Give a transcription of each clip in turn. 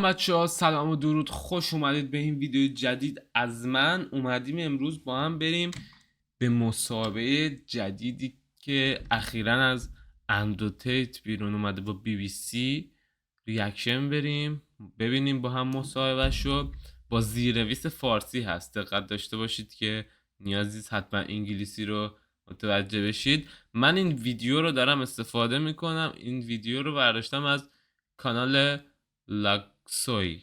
بچه‌ها، سلام و درود، خوش اومدید به این ویدیو جدید از من. اومدیم امروز با هم بریم به مصاحبه جدیدی که اخیراً از اندرو بیرون اومده با BBC ریاکشن بریم ببینیم با هم مصاحبه شو. با زیرنویس فارسی هست، دقت داشته باشید که نیازی حتما انگلیسی رو متوجه بشید. من این ویدیو رو دارم استفاده میکنم، این ویدیو رو برداشتم از کانال لاکسوی،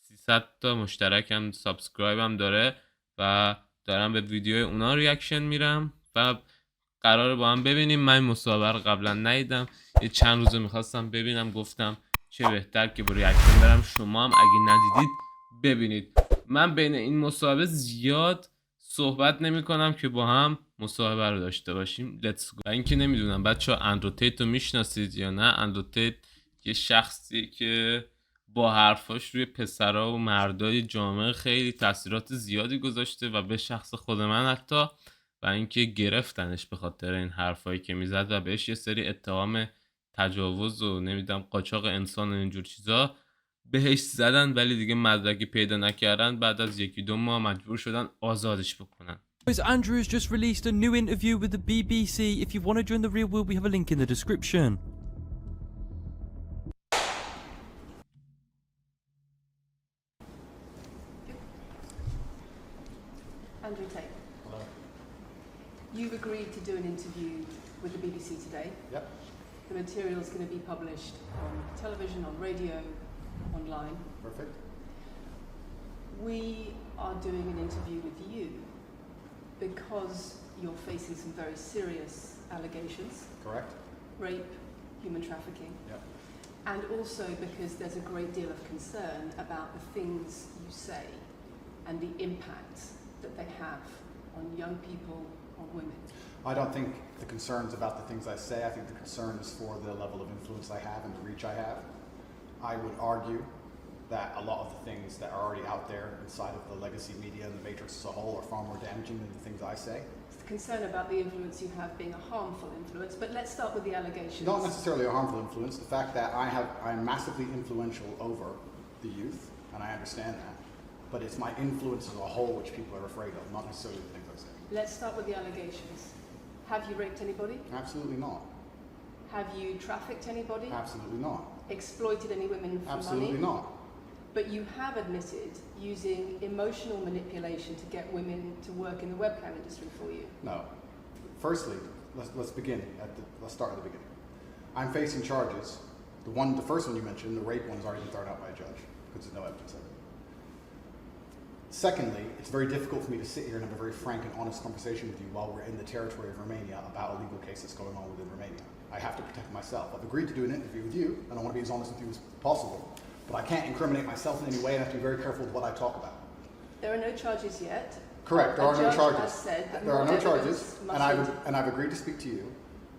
300 تا مشترک هم سابسکرایب هم داره و دارم به ویدیو اونا ریاکشن میرم و قراره با هم ببینیم. من مصاحبه رو قبلا ندیدم، یه چند روزه میخواستم ببینم، گفتم چه بهتر که با ریاکشن برم. شما هم اگه ندیدید ببینید. من بین این مصاحبه زیاد صحبت نمی کنم که با هم مصاحبه رو داشته باشیم. لیتس گو. اینکه نمیدونم بچه‌ها اندرو رو میشناسید یا نه. اندرو یه شخصی که با حرفاش روی پسرها و مردای جامعه خیلی تاثیرات زیادی گذاشته و به شخص خود من حتی، و اینکه گرفتنش به خاطر این حرفایی که میزد و بهش یه سری اتهام تجاوز و نمیدونم قاچاق انسان و اینجور چیزا بهش زدن، ولی دیگه مدرکی پیدا نکردن. بعد از 1-2 ماه مجبور شدن آزادش بکنن. Andrew has just released a new interview with the BBC. If you want to join the real world, we have a link in the description. Andrew Tate. Hello. You've agreed to do an interview with the BBC today. Yep. The material is going to be published on television, on radio, online. Perfect. We are doing an interview with you because you're facing some very serious allegations. Correct. Rape, human trafficking. Yep. And also because there's a great deal of concern about the things you say and the impact that they have on young people, on women. I don't think the concern's about the things I say. I think the concern is for the level of influence I have and the reach I have. I would argue that a lot of the things that are already out there inside of the legacy media and the matrix as a whole are far more damaging than the things I say. It's the concern about the influence you have being a harmful influence, but let's start with the allegations. Not necessarily a harmful influence. The fact that I'm massively influential over the youth, and I understand that, but it's my influence as a whole which people are afraid of, not necessarily the things I say. Let's start with the allegations. Have you raped anybody? Absolutely not. Have you trafficked anybody? Absolutely not. Exploited any women for Absolutely money? not. But you have admitted using emotional manipulation to get women to work in the webcam industry for you. No. Firstly, let's begin let's start at the beginning. I'm facing charges. The first one you mentioned, the rape one, has already been thrown out by a judge because there's no evidence of it. Secondly, it's very difficult for me to sit here and have a very frank and honest conversation with you while we're in the territory of Romania about a legal case that's going on within Romania. I have to protect myself. I've agreed to do an interview with you, and I want to be as honest with you as possible. But I can't incriminate myself in any way, and I have to be very careful with what I talk about. There are no charges yet. Correct, there are no charges. There are no charges, and I've agreed to speak to you,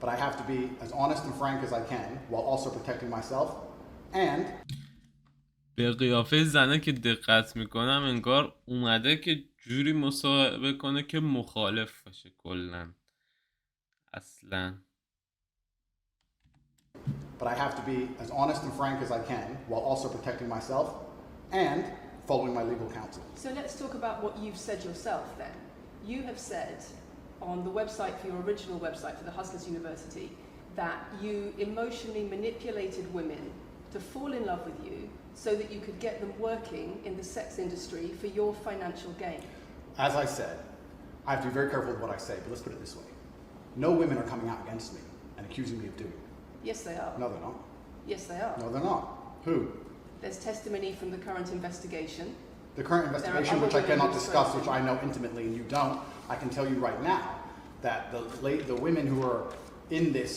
but I have to be as honest and frank as I can while also protecting myself and به قیافه زنه که دقت میکنم انگار اومده که جوری مصاحبه کنه که مخالف باشه کلن اصلا. But I have to be as honest and frank as I can while also protecting myself and following my legal counsel. So let's talk about what you've said yourself then. You have said on the website, for your original website for the Hustlers University, that you emotionally manipulated women to fall in love with you so that you could get them working in the sex industry for your financial gain. As I said, I have to be very careful with what I say, but let's put it this way. No women are coming out against me and accusing me of doing it. Yes, they are. No, they're not. Yes, they are. No, they're not. Who? There's testimony from the current investigation. The current investigation, which I cannot discuss, which I know intimately and you don't, I can tell you right now that the women who are in this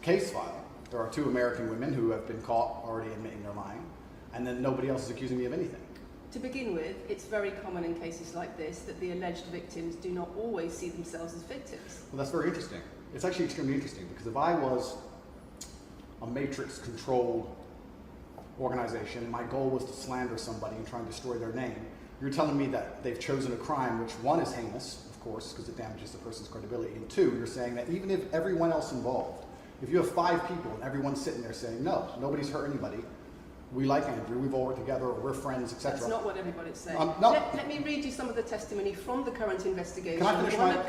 case file, there are 2 American women who have been caught already admitting they're lying, and then nobody else is accusing me of anything. To begin with, it's very common in cases like this that the alleged victims do not always see themselves as victims. Well, that's very interesting. It's actually extremely interesting because if I was a matrix-controlled organization and my goal was to slander somebody and try and destroy their name, you're telling me that they've chosen a crime which, 1, is heinous, of course, because it damages the person's credibility, and 2, you're saying that even if everyone else involved, if you have 5 people and everyone's sitting there saying, no, nobody's hurt anybody, we like Andrew, we've all worked together, or we're friends, etc. That's not what everybody's saying. No. Let me read you some of the testimony from the current investigation.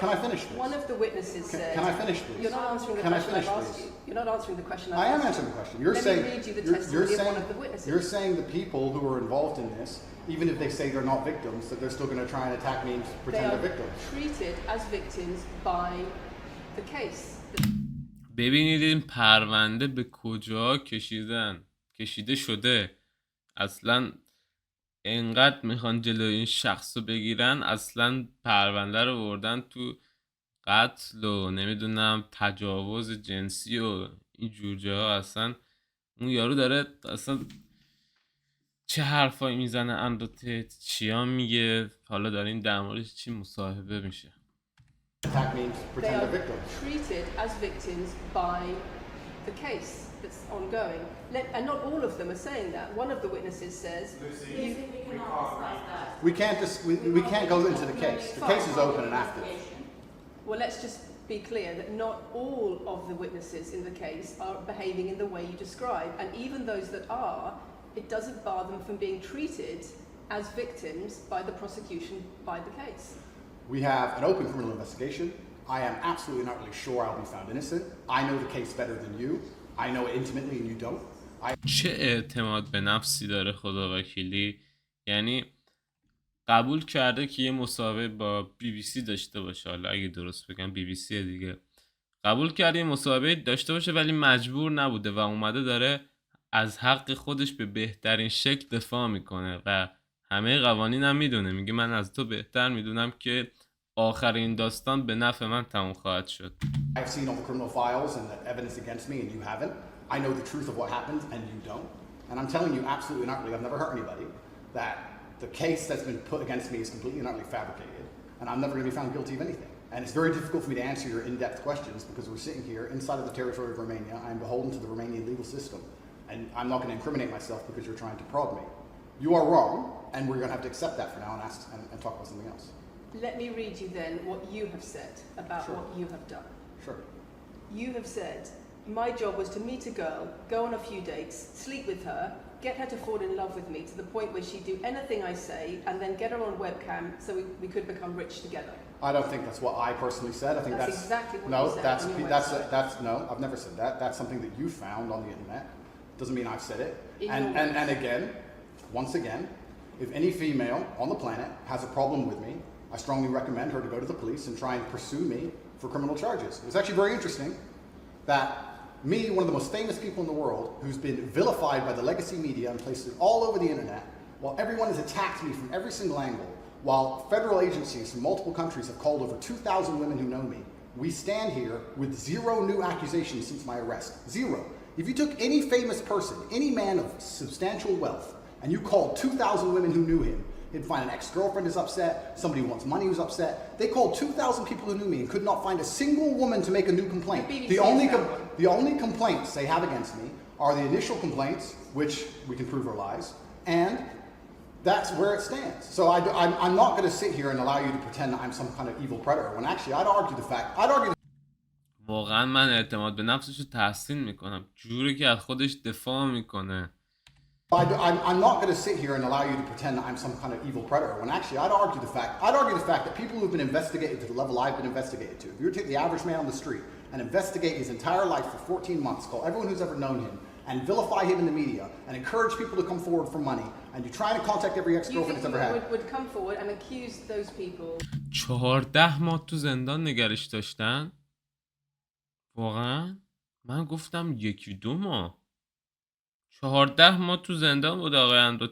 Can I finish this? One of the witnesses said... Can I finish, please? You're not answering the question I've asked you. You're not answering the question I've asked you. I am answering the question. Let me read you the testimony of one of the witnesses. You're saying the people who are involved in this, even if they say they're not victims, that they're still going to try and attack me and pretend they're victims. They are treated as victims by the case. ببینید این پرونده به کجا کشیده شده. اصلا انقدر میخوان جلوی این شخص رو بگیرن، اصلا پرونده رو بردن تو قتل و نمیدونم تجاوز جنسی و این جور جاها. اصلا اون یارو داره اصلا چه حرفایی میزنه، اندرو چیا میگه، حالا دارین در موردش چی مصاحبه میشه. Attack means They pretend are they're victims. treated as victims by the case that's ongoing. And not all of them are saying that. One of the witnesses says... We can't go into the case. The case is open and active. Well, let's just be clear that not all of the witnesses in the case are behaving in the way you describe. And even those that are, it doesn't bar them from being treated as victims by the prosecution by the case. We have an open criminal investigation. I am absolutely not really sure I'll be found innocent. I know the case better than you. I know it intimately and you don't. چه اعتماد به نفسی داره خدا وکیلی. یعنی قبول کرده که یه مصاحبه با بی بی سی داشته باشه، حالا اگه درست بگم بی بی سی دیگه، قبول کرده یه مصاحبه داشته باشه ولی مجبور نبوده و اومده داره از حق خودش به بهترین شکل دفاع میکنه و همه قوانین هم میدونه. میگه من از تو بهتر میدونم که آخرین داستان به نفع من تموم خواهد شد. I've seen all the criminal files and the evidence against me and you haven't. I know the truth of what happened and you don't. And I'm telling you absolutely not really, I've never hurt anybody, that the case that's been put against me is completely and utterly fabricated and I'm never going to be found guilty of anything. And it's very difficult for me to answer your in-depth questions because we're sitting here inside of the territory of Romania. I'm beholden to the Romanian legal system and I'm not going to incriminate myself because you're trying to prod me. You are wrong and we're going to have to accept that for now and talk about something else. Let me read you then what you have said about what you have done. Sure. You have said, my job was to meet a girl, go on a few dates, sleep with her, get her to fall in love with me to the point where she'd do anything I say, and then get her on webcam so we could become rich together. I don't think that's what I personally said. I think that's exactly what no, you said on your website. that's no, I've never said that. That's something that you found on the internet. Doesn't mean I've said it. And again, once again, if any female on the planet has a problem with me, I strongly recommend her to go to the police and try and pursue me for criminal charges. It's actually very interesting that me, one of the most famous people in the world, who's been vilified by the legacy media and placed it all over the internet, while everyone has attacked me from every single angle, while federal agencies from multiple countries have called over 2,000 women who know me, we stand here with 0 new accusations since my arrest. 0. If you took any famous person, any man of substantial wealth, and you called 2,000 women who knew him, he'd find an ex-girlfriend is upset, somebody who wants money who's upset. They called 2,000 people who knew me and could not find a single woman to make a new complaint. The only complaints they have against me are the initial complaints, which we can prove are lies, and that's where it stands. So I'm not going to sit here and allow you to pretend that I'm some kind of evil predator, when actually I'd argue the fact, واقعا من اعتماد به نفسش رو تحسین میکنم، جوری که از خودش دفاع میکنه. I'm not going to sit here and allow you to pretend that I'm some kind of evil predator, when actually I'd argue the fact that people who've been investigated to the level I've been investigated to, if you were to take the average man on the street and investigate his entire life for 14 months, call everyone who's ever known him, and vilify him in the media, and encourage people to come forward for money, and you try to contact every ex-girlfriend that's ever had. Would come forward and accuse those people. 14 ماه تو زندان نگرش داشتن؟ واقعا؟ من گفتم 1-2 ماه. 14 ماه تو زندان بود آقای اندرو.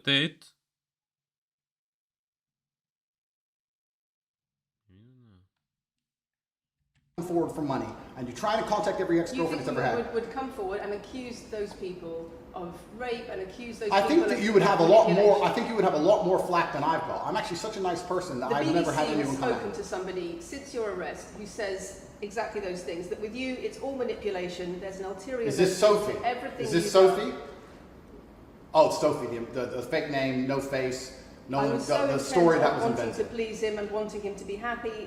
Forward for money, and you try to contact every ex-girlfriend that's ever had. Would come forward and accuse those people of rape and accuse those I people think that you would have a lot more. manipulation. I think you would have a lot more flack than I've got. I'm actually such a nice person that I've never had anyone come has at spoken me. to somebody since your arrest who says exactly those things. That with you, it's all manipulation. There's an ulterior. Is this Sophie? Everything. Is this Sophie? Oh, it's Sophie. The fake name, no face, no the story that was wanting invented. to please him and wanting him to be happy.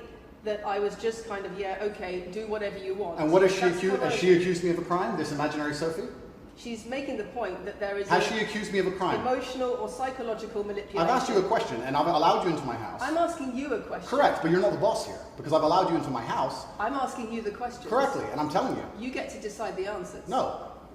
That I was just kind of okay, do whatever you want. And what does she accuse? Has she accused me of a crime? This imaginary Sophie? She's making the point that there is Has she accused me of a crime? emotional or psychological manipulation. I've asked you a question and I've allowed you into my house. I'm asking you a question. Correct, but you're not the boss here because I've allowed you into my house. I'm asking you the question. Correctly, and I'm telling you. You get to decide the answers. No,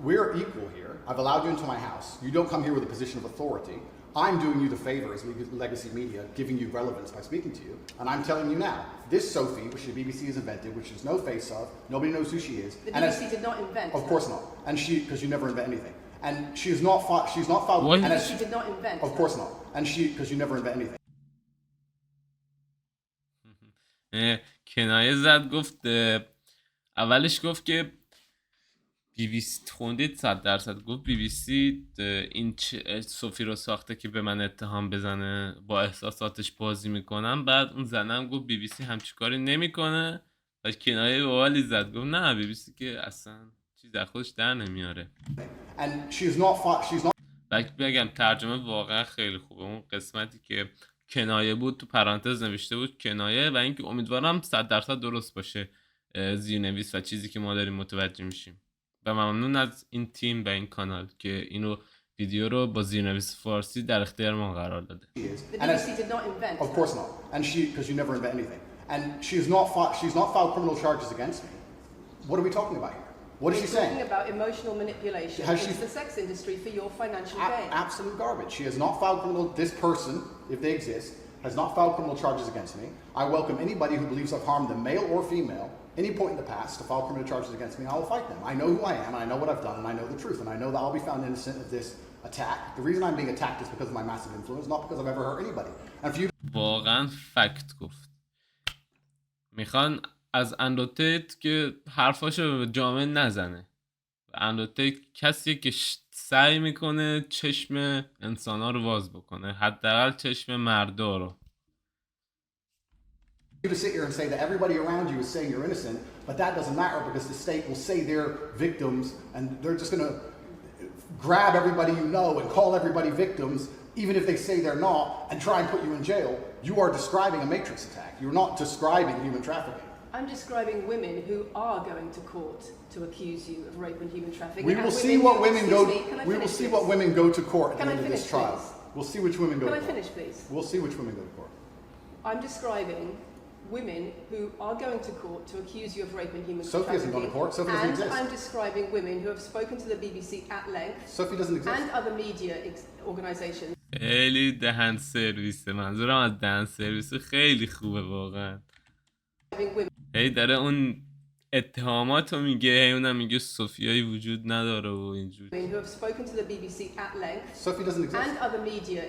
we're equal here. I've allowed you into my house. You don't come here with a position of authority. I'm doing you the favor as legacy media, giving you relevance by speaking to you. And I'm telling you now, this Sophie, which the BBC has invented, which there's no face of, nobody knows who she is. The BBC did not invent. Of course not. And she, because you never invent anything. And she's not filed. What? And She did not invent. Of course not. And she, because you never invent anything. کنایه زد گفت اولش گفت که BBC خوندید 100% گفت BBC این صوفی رو ساخته که به من اتهام بزنه با احساساتش بازی میکنم. بعد اون زنم گفت BBC همچی کاری نمیکنه و کنایه باحالی زد گفت نه BBC که اصلا چیز از خودش در نمیاره. And she's not. بگم ترجمه واقعا خیلی خوبه. اون قسمتی که کنایه بود تو پرانتز نوشته بود کنایه و اینکه امیدوارم 100% درست باشه زیرنویس و چیزی که ما داریم متوجه میشیم. و ممنون از این تیم و این کانال که اینو ویدیو رو با زیرنویس فارسی در اختیار ما قرار داده. The BBC did not invent. Of course not. And she, because you never invent anything. And she's not filed criminal charges against me. What are we talking about here? What is she saying? Talking about emotional manipulation. Has she- It's the sex industry for your financial gain. Absolute garbage. She has not filed criminal. This person, if they exist, has not filed criminal charges against me. I welcome anybody who believes I've harmed them, male or female, any point in the past, to file criminal charges against me. I will fight them. I know who I am, and I know what I've done, and I know the truth, and I know that I'll be found innocent of this attack. The reason I'm being attacked is because of my massive influence, not because I've ever hurt anybody. And for you. واقعا فکت گفت. میخوان از اندروتیت که حرفاشو به جامعه نزنه. اندروتیت کسیه که سعی میکنه چشم انسان‌ها رو باز بکنه، حداقل چشم مردا رو. You to sit here and say that everybody around you is saying you're innocent, but that doesn't matter because the state will say they're victims and they're just going to grab everybody you know and call everybody victims, even if they say they're not, and try and put you in jail. You are describing a matrix attack. You're not describing human trafficking. I'm describing women who are going to court to accuse you of rape and human trafficking. We will see what women go. We will see what women go to court at the end of this trial. We'll see which women go. Can to I court. finish, please? We'll see which women go to court. I'm describing women who are going to court to accuse you of rape and human Sophie hasn't trafficking. gone to court. Sophie doesn't And exist. I'm describing women who have spoken to the BBC at length Sophie doesn't exist. and other media organisations. خیلی دهن سرویسه. منظورم از دهن سرویس خیلی خوبه واقعا. هی داره اون اتهامات رو میگه، هی اونم میگه صوفیایی وجود نداره و اینجور. Who have spoken to the BBC at length Sophie doesn't exist. and other media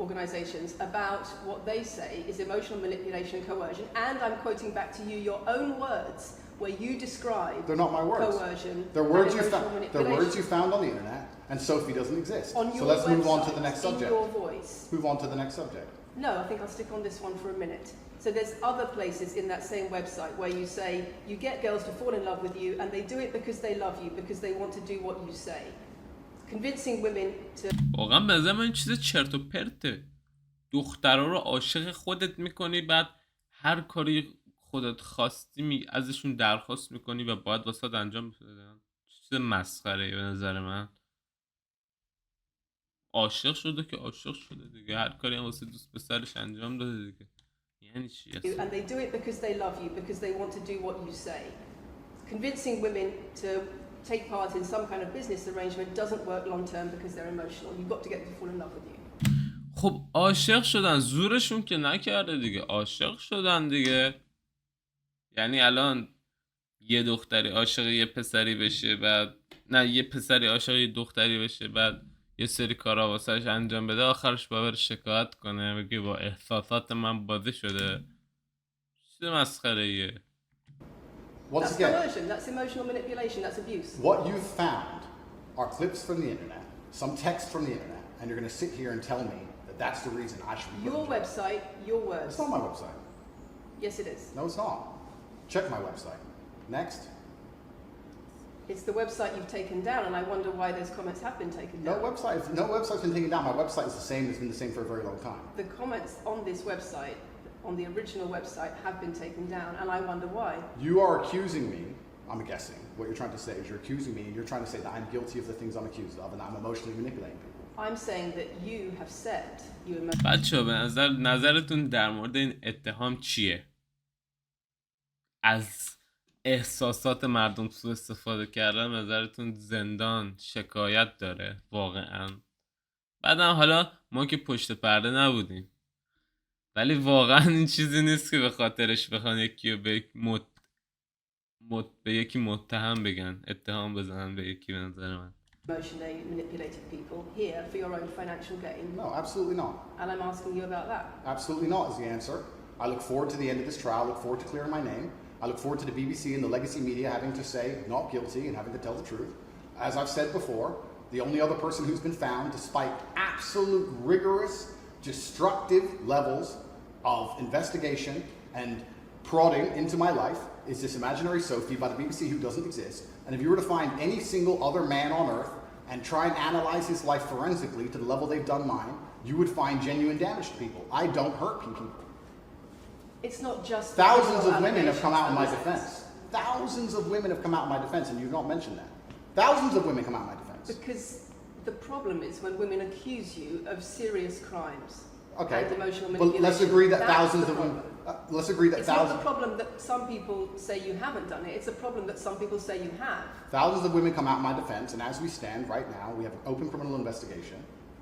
organisations about what they say is emotional manipulation and coercion. And I'm quoting back to you your own words where you describe They're not my words. coercion They're words and you emotional found. manipulation. They're words you found on the internet, and Sophie doesn't exist. On your So let's move on to the website, next subject. in your voice. Move on to the next subject. No, I think I'll stick on this one for a minute. So there's other places in that same website where you say you get girls to fall in love with you and they do it because they love you, because they want to do what you say. Convincing women to... واقعا به نظر من این چیز چرت و پرته. دخترها رو عاشق خودت میکنی، بعد هر کاری خودت خواستی ازشون درخواست میکنی و باید واسه انجام بدن. چیز مسخره به نظر من. عاشق شده که عاشق شده دیگه، هر کاری هم واسه دوست پسرش انجام داده دیگه. یعنی چی And they do it because they love you, because they want to do what you say. Convincing women to take part in some kind of business arrangement doesn't work long term because they're emotional. You've got to get them to fall in love with you. خب عاشق شدن، زورشون که نکرده دیگه، عاشق شدن دیگه. یعنی الان یه دختری عاشق یه پسری بشه، بعد نه یه پسری عاشق یه دختری بشه، بعد یه سری کارا واسش انجام بده، آخرش باید شکایت کنه بگه با احساسات من بازی شده. چیز مسخره ایه. Once That's again, coercion, that's emotional manipulation, that's abuse. what you found are clips from the internet, some text from the internet, and you're going to sit here and tell me that that's the reason I should be put Your in jail. website, your words. It's not my website. Yes, it is. No, it's not. Check my website. Next. It's the website you've taken down, and I wonder why those comments have been taken down. No website's been taken down. My website is the same. It's been the same for a very long time. The comments on this website, on the original website, have been taken down, and I wonder why. You are accusing me I'm guessing. What you're trying to say is you're accusing me and you're trying to say that I'm guilty of the things I'm accused of and that I'm emotionally manipulating people. I'm saying that you have said you بچه‌ها به نظرتون در مورد این اتهام چیه؟ از احساسات مردم سوء استفاده کردن نظرتون زندان شکایت داره واقعا؟ بعدم حالا ما که پشت پرده نبودیم، ولی واقعا این چیزی نیست که به خاطرش بخوان یکی رو به یکی متهم بگن، اتهام بزنن به یکی. به نظر من emotionally manipulated people here for your own financial gain. No, absolutely not. And I'm asking you about that. Absolutely not is the answer. I look forward to the end of this trial, look forward to clearing my name. I look forward to the BBC and the legacy media having to say not guilty and having to tell the truth. As I've said before, the only other person who's been found, despite absolute rigorous, destructive levels of investigation and prodding into my life, is this imaginary Sophie by the BBC who doesn't exist. And if you were to find any single other man on earth and try and analyze his life forensically to the level they've done mine, you would find genuine damage to people. I don't hurt people. It's not just Thousands of women have come out in my defense. Thousands of women have come out in my defense, and you've not mentioned that. Thousands of women come out in my defense. Because the problem is when women accuse you of serious crimes. Okay, and emotional but manipulation. let's agree that That's thousands the of women. problem. Let's agree that It's not the problem that some people say you haven't done it. It's a problem that some people say you have. Thousands of women come out in my defense, and as we stand right now, we have an open criminal investigation.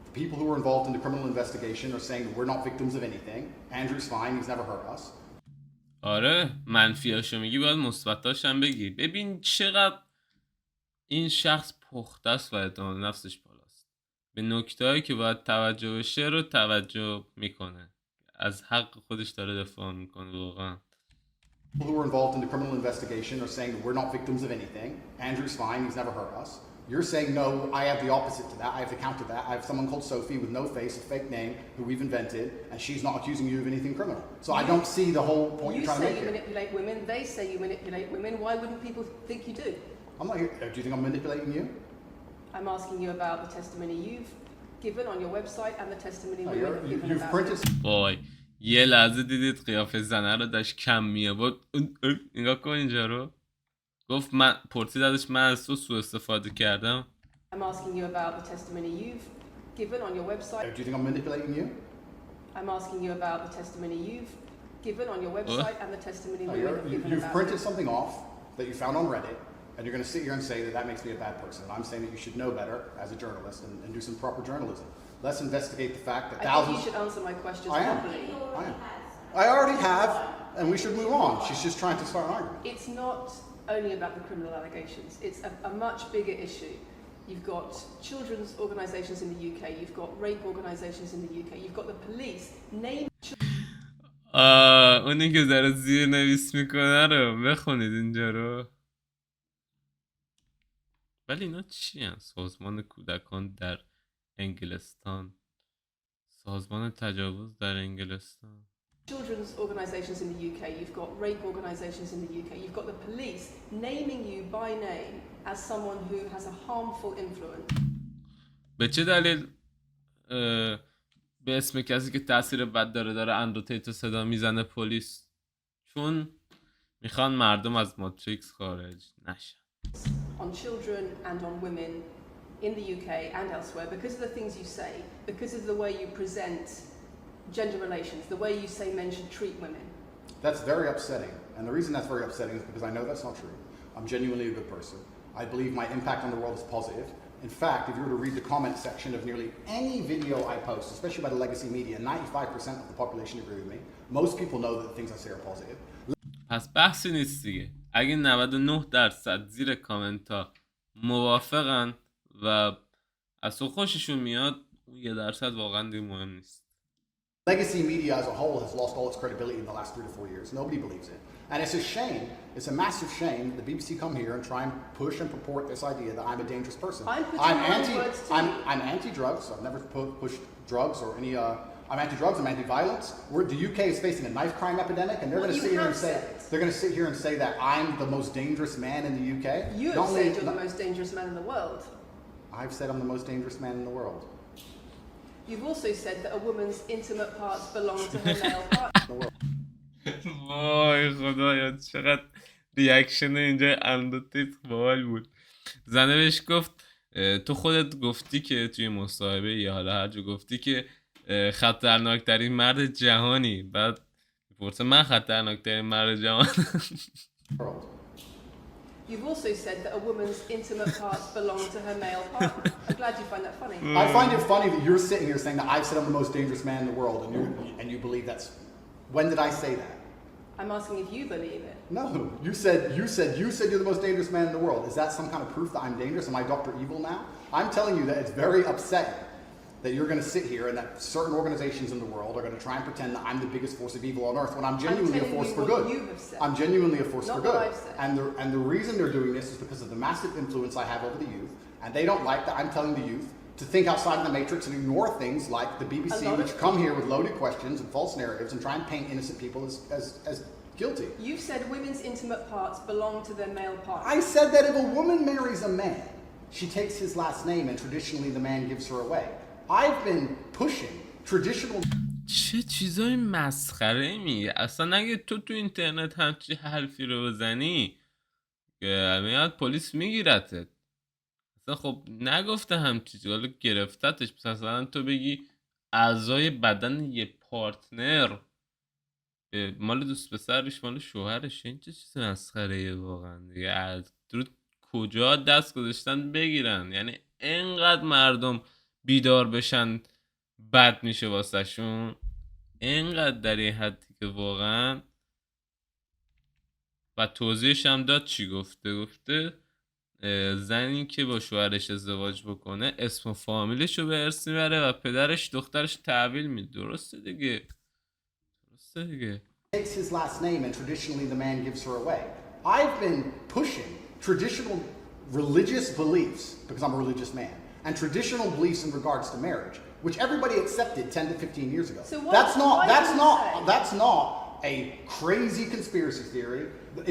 The people who are involved in the criminal investigation are saying that we're not victims of anything. Andrew's fine; he's never hurt us. آره، منفیاشو میگی باید مثبتاش هم بگی. ببین چقدر این شخص پخته است و اعتماد نفسش بالاست. به نکته‌هایی که باید توجه بشه رو توجه میکنه. از حق خودش داره دفاع میکنه واقعا. People who are involved in the criminal investigation are saying that we're not victims of anything. Andrew's fine; he's never hurt us. You're saying no. I have the opposite to that. I have to counter that. I have someone called Sophie with no face, a fake name, who we've invented, and she's not accusing you of anything criminal. So I don't see the whole point you're trying to make You say you here. manipulate women. They say you manipulate women. Why wouldn't people think you do? I'm not here. Do you think I'm manipulating you? I'm asking you about the testimony you've given on your website and the testimony women have given You've about printed. it. وای یه لحظه دیدید قیافه زنه رو داشت کم میابود. نگاه کن اینجا رو. گفت من پرسید ازش من از تو سوء استفاده کردم. I'm asking you about the testimony you've given on your website. Do you think I'm manipulating you? I'm asking you about the testimony you've given on your website and the testimony No, women have given you've about printed it. something off that you found on Reddit, and you're going to sit here and say that that makes me a bad person. I'm saying that you should know better as a journalist and do some proper journalism. Let's investigate the fact that I think thousands. you should answer my questions I am. properly. I am. I already have, and we should move on. She's just trying to start an argument. It's not only about the criminal allegations. It's a much bigger issue. You've got children's organisations in the UK. You've got rape organisations in the UK. You've got the police name. اونی که داره زیر نویس میکنه رو بخونید اینجا رو. ولی اینا چی هست؟ سازمان کودکان در انگلستان، سازمان تجاوز در انگلستان. Children's organisations in the UK, you've got rape organisations in the UK, you've got the police naming you by name as someone who has a harmful influence. به چه دلیل به اسم کسی که تاثیر بد داره اندرو صدا میزنه پلیس؟ چون میخوان مردم از ماتریکس خارج نشن. On children and on women in the UK and elsewhere because of the things you say, because of the way you present gender relations, the way you say men should treat women. That's very upsetting, and the reason that's very upsetting is because I know that's not true. I'm genuinely a good person. I believe my impact on the world is positive. In fact, if you were to read the comment section of nearly any video I post, especially by the legacy media, 95% of the population agree with me. Most people know that the things I say are positive. پس بحثی نیست دیگه. اگه 99% زیر کامنت ها موافقن و از تو خوششون میاد، اون 1% واقعا دیگه مهم نیست. Legacy media as a whole has lost all its credibility in the last 3 to 4 years. Nobody believes it. And it's a shame, it's a massive shame that the BBC come here and try and push and purport this idea that I'm a dangerous person. I'm anti-drugs. I've never pushed drugs or any, I'm anti-drugs, I'm anti-violence. The UK is facing a knife crime epidemic, and they're going to sit here and say, they're going to sit here and say that I'm the most dangerous man in the UK. You have said you're the most dangerous man in the world. I've said I'm the most dangerous man in the world. You've also said that a woman's intimate parts belong to her male partner. وای خدایا چقدر ریاکشن اینجا اندوتیت باحال بود. زنه بهش گفت تو خودت گفتی که توی مصاحبه یا حالا هر جا گفتی که خطرناکترین مرد جهانی. بعد پرسه من خطرناکترین مرد جهان. You've also said that a woman's intimate parts belong to her male partner. I'm glad you find that funny. I find it funny that you're sitting here saying that I've said I'm the most dangerous man in the world, and you believe that's. When did I say that? I'm asking if you believe it. No, you said you're the most dangerous man in the world. Is that some kind of proof that I'm dangerous? Am I Dr. Evil now? I'm telling you that it's very upsetting that you're going to sit here and that certain organizations in the world are going to try and pretend that I'm the biggest force of evil on earth when I'm genuinely a force for good. I'm genuinely a force for good. And the reason they're doing this is because of the massive influence I have over the youth, and they don't like that I'm telling the youth to think outside of the matrix and ignore things like the BBC, which come here with loaded questions and false narratives and try and paint innocent people as guilty. You've said women's intimate parts belong to their male partner. I said that if a woman marries a man, she takes his last name and traditionally the man gives her away. I've been pushing traditional. چه چیزای مسخره میگه اصلا. اگه تو اینترنت همچی حرفی رو بزنی میاد پلیس میگیرتت. اصلا خب نگفته همچی، حالا گرفتتش. مثلا تو بگی اعضای بدن یه پارتنر مال دوست پسرش مال شوهرش، این چه چیز مسخره واقعا دیگه. از درود کجا دست گذاشتن بگیرن؟ یعنی اینقدر مردم بیدار بشن بد میشه واسه شون، اینقدر در این حدی که واقعا. و توضیحش هم داد چی گفته زنی که با شوهرش ازدواج بکنه اسم و فامیلش رو به ارث میبره و پدرش دخترش تحویل میده. درسته دیگه. Takes his last name and traditionally the man gives her away. I've been pushing traditional religious beliefs because I'm a religious man, and traditional beliefs in regards to marriage, which everybody accepted 10 to 15 years ago. So That's not a crazy conspiracy theory.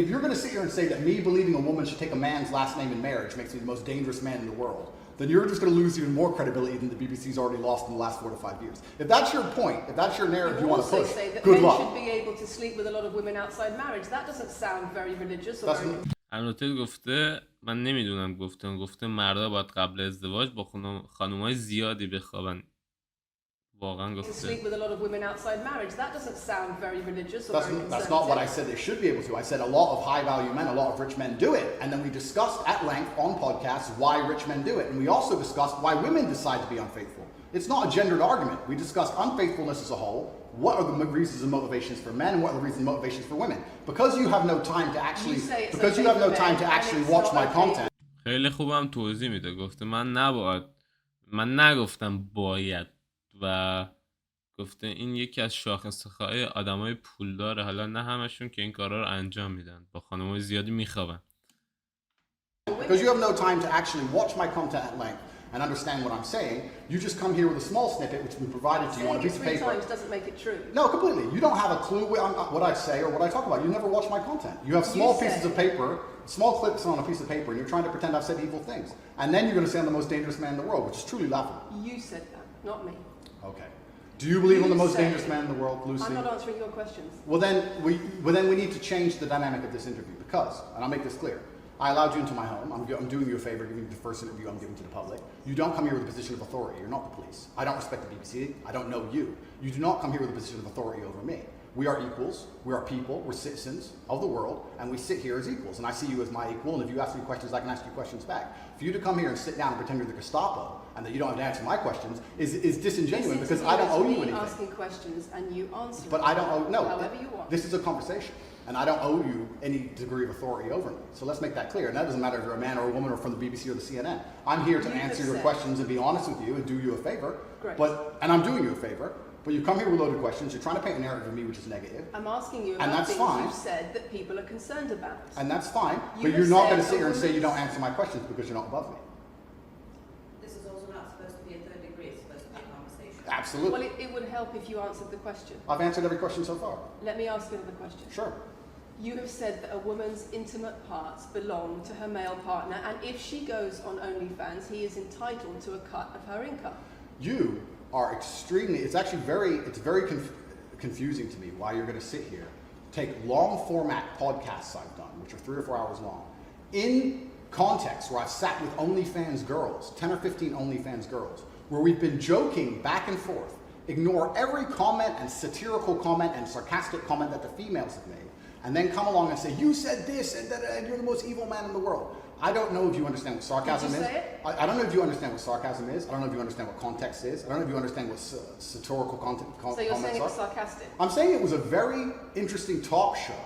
If you're going to sit here and say that me believing a woman should take a man's last name in marriage makes me the most dangerous man in the world, then you're just going to lose even more credibility than the BBC's already lost in the last 4 to 5 years. If that's your point, if that's your narrative you want to push, say that good men luck. should be able to sleep with a lot of women outside marriage. That doesn't sound very religious or very... البته گفته من نمیدونم گفته مردا باید قبل ازدواج با خانومای زیادی بخوابن. واقعا گفته. Sleep with a lot of women outside marriage. That doesn't sound very religious or very conservative. That's not what I said they should be able to. I said a lot of high value men, a lot of rich men do it. And then we discussed at length on podcasts why rich men do it. And we also discussed why women decide to be unfaithful. It's not a gendered argument. We discussed unfaithfulness as a whole. What are the reasons and motivations for men and what are the reasons and motivations for women? Because you have no time to actually watch my content. خیلی خوبم توضیح میده. گفته من نگفتم باید، و گفته این یکی از شاخصهای آدمای پولداره، حالا نه همشون که این کارا رو انجام میدن، با خانمای زیادی میخوابن. Because you have no time to actually watch my content at length and understand what I'm saying, you just come here with a small snippet which we provided to you on a piece of paper. Saying it 3 times doesn't make it true. No, completely. You don't have a clue what I say or what I talk about. You never watch my content. You have small pieces of paper, small clips on a piece of paper, and you're trying to pretend I've said evil things. And then you're going to say I'm the most dangerous man in the world, which is truly laughable. You said that, not me. Okay. Do you believe I'm the most dangerous man in the world, Lucy? I'm not answering your questions. Well, then we need to change the dynamic of this interview because, and I'll make this clear, I allowed you into my home. I'm doing you a favor, giving you the first interview I'm giving to the public. You don't come here with a position of authority. You're not the police. I don't respect the BBC. I don't know you. You do not come here with a position of authority over me. We are equals. We are people. We're citizens of the world, and we sit here as equals. And I see you as my equal. And if you ask me questions, I can ask you questions back. For you to come here and sit down and pretend you're the Gestapo and that you don't have to answer my questions is disingenuous because I don't owe you anything. Asking questions and you answer. But I don't owe however you want. This is a conversation, and I don't owe you any degree of authority over me. So let's make that clear. And that doesn't matter if you're a man or a woman or from the BBC or the CNN. I'm here to answer your questions and be honest with you and do you a favor. Great. And I'm doing you a favor. But you come here with loaded questions. You're trying to paint a narrative of me which is negative. I'm asking you about things you've said that people are concerned about. And that's fine. But you're not going to sit here and say you don't answer my questions because you're not above me. This is also not supposed to be a third degree. It's supposed to be a conversation. Absolutely. Well, it would help if you answered the question. I've answered every question so far. Let me ask another question. Sure. You have said that a woman's intimate parts belong to her male partner, and if she goes on OnlyFans, he is entitled to a cut of her income. You are extremely, it's actually very confusing to me why you're going to sit here take long format podcasts I've done, which are 3 or 4 hours long, in context where I've sat with OnlyFans girls, 10 or 15 OnlyFans girls, where we've been joking back and forth, ignore every comment and satirical comment and sarcastic comment that the females have made, and then come along and say, you said this, and you're the most evil man in the world. I don't know if you understand what sarcasm is. I don't know if you understand what sarcasm is. I don't know if you understand what context is. I don't know if you understand what satirical comments are. So you're saying it was sarcastic? I'm saying it was a very interesting talk show.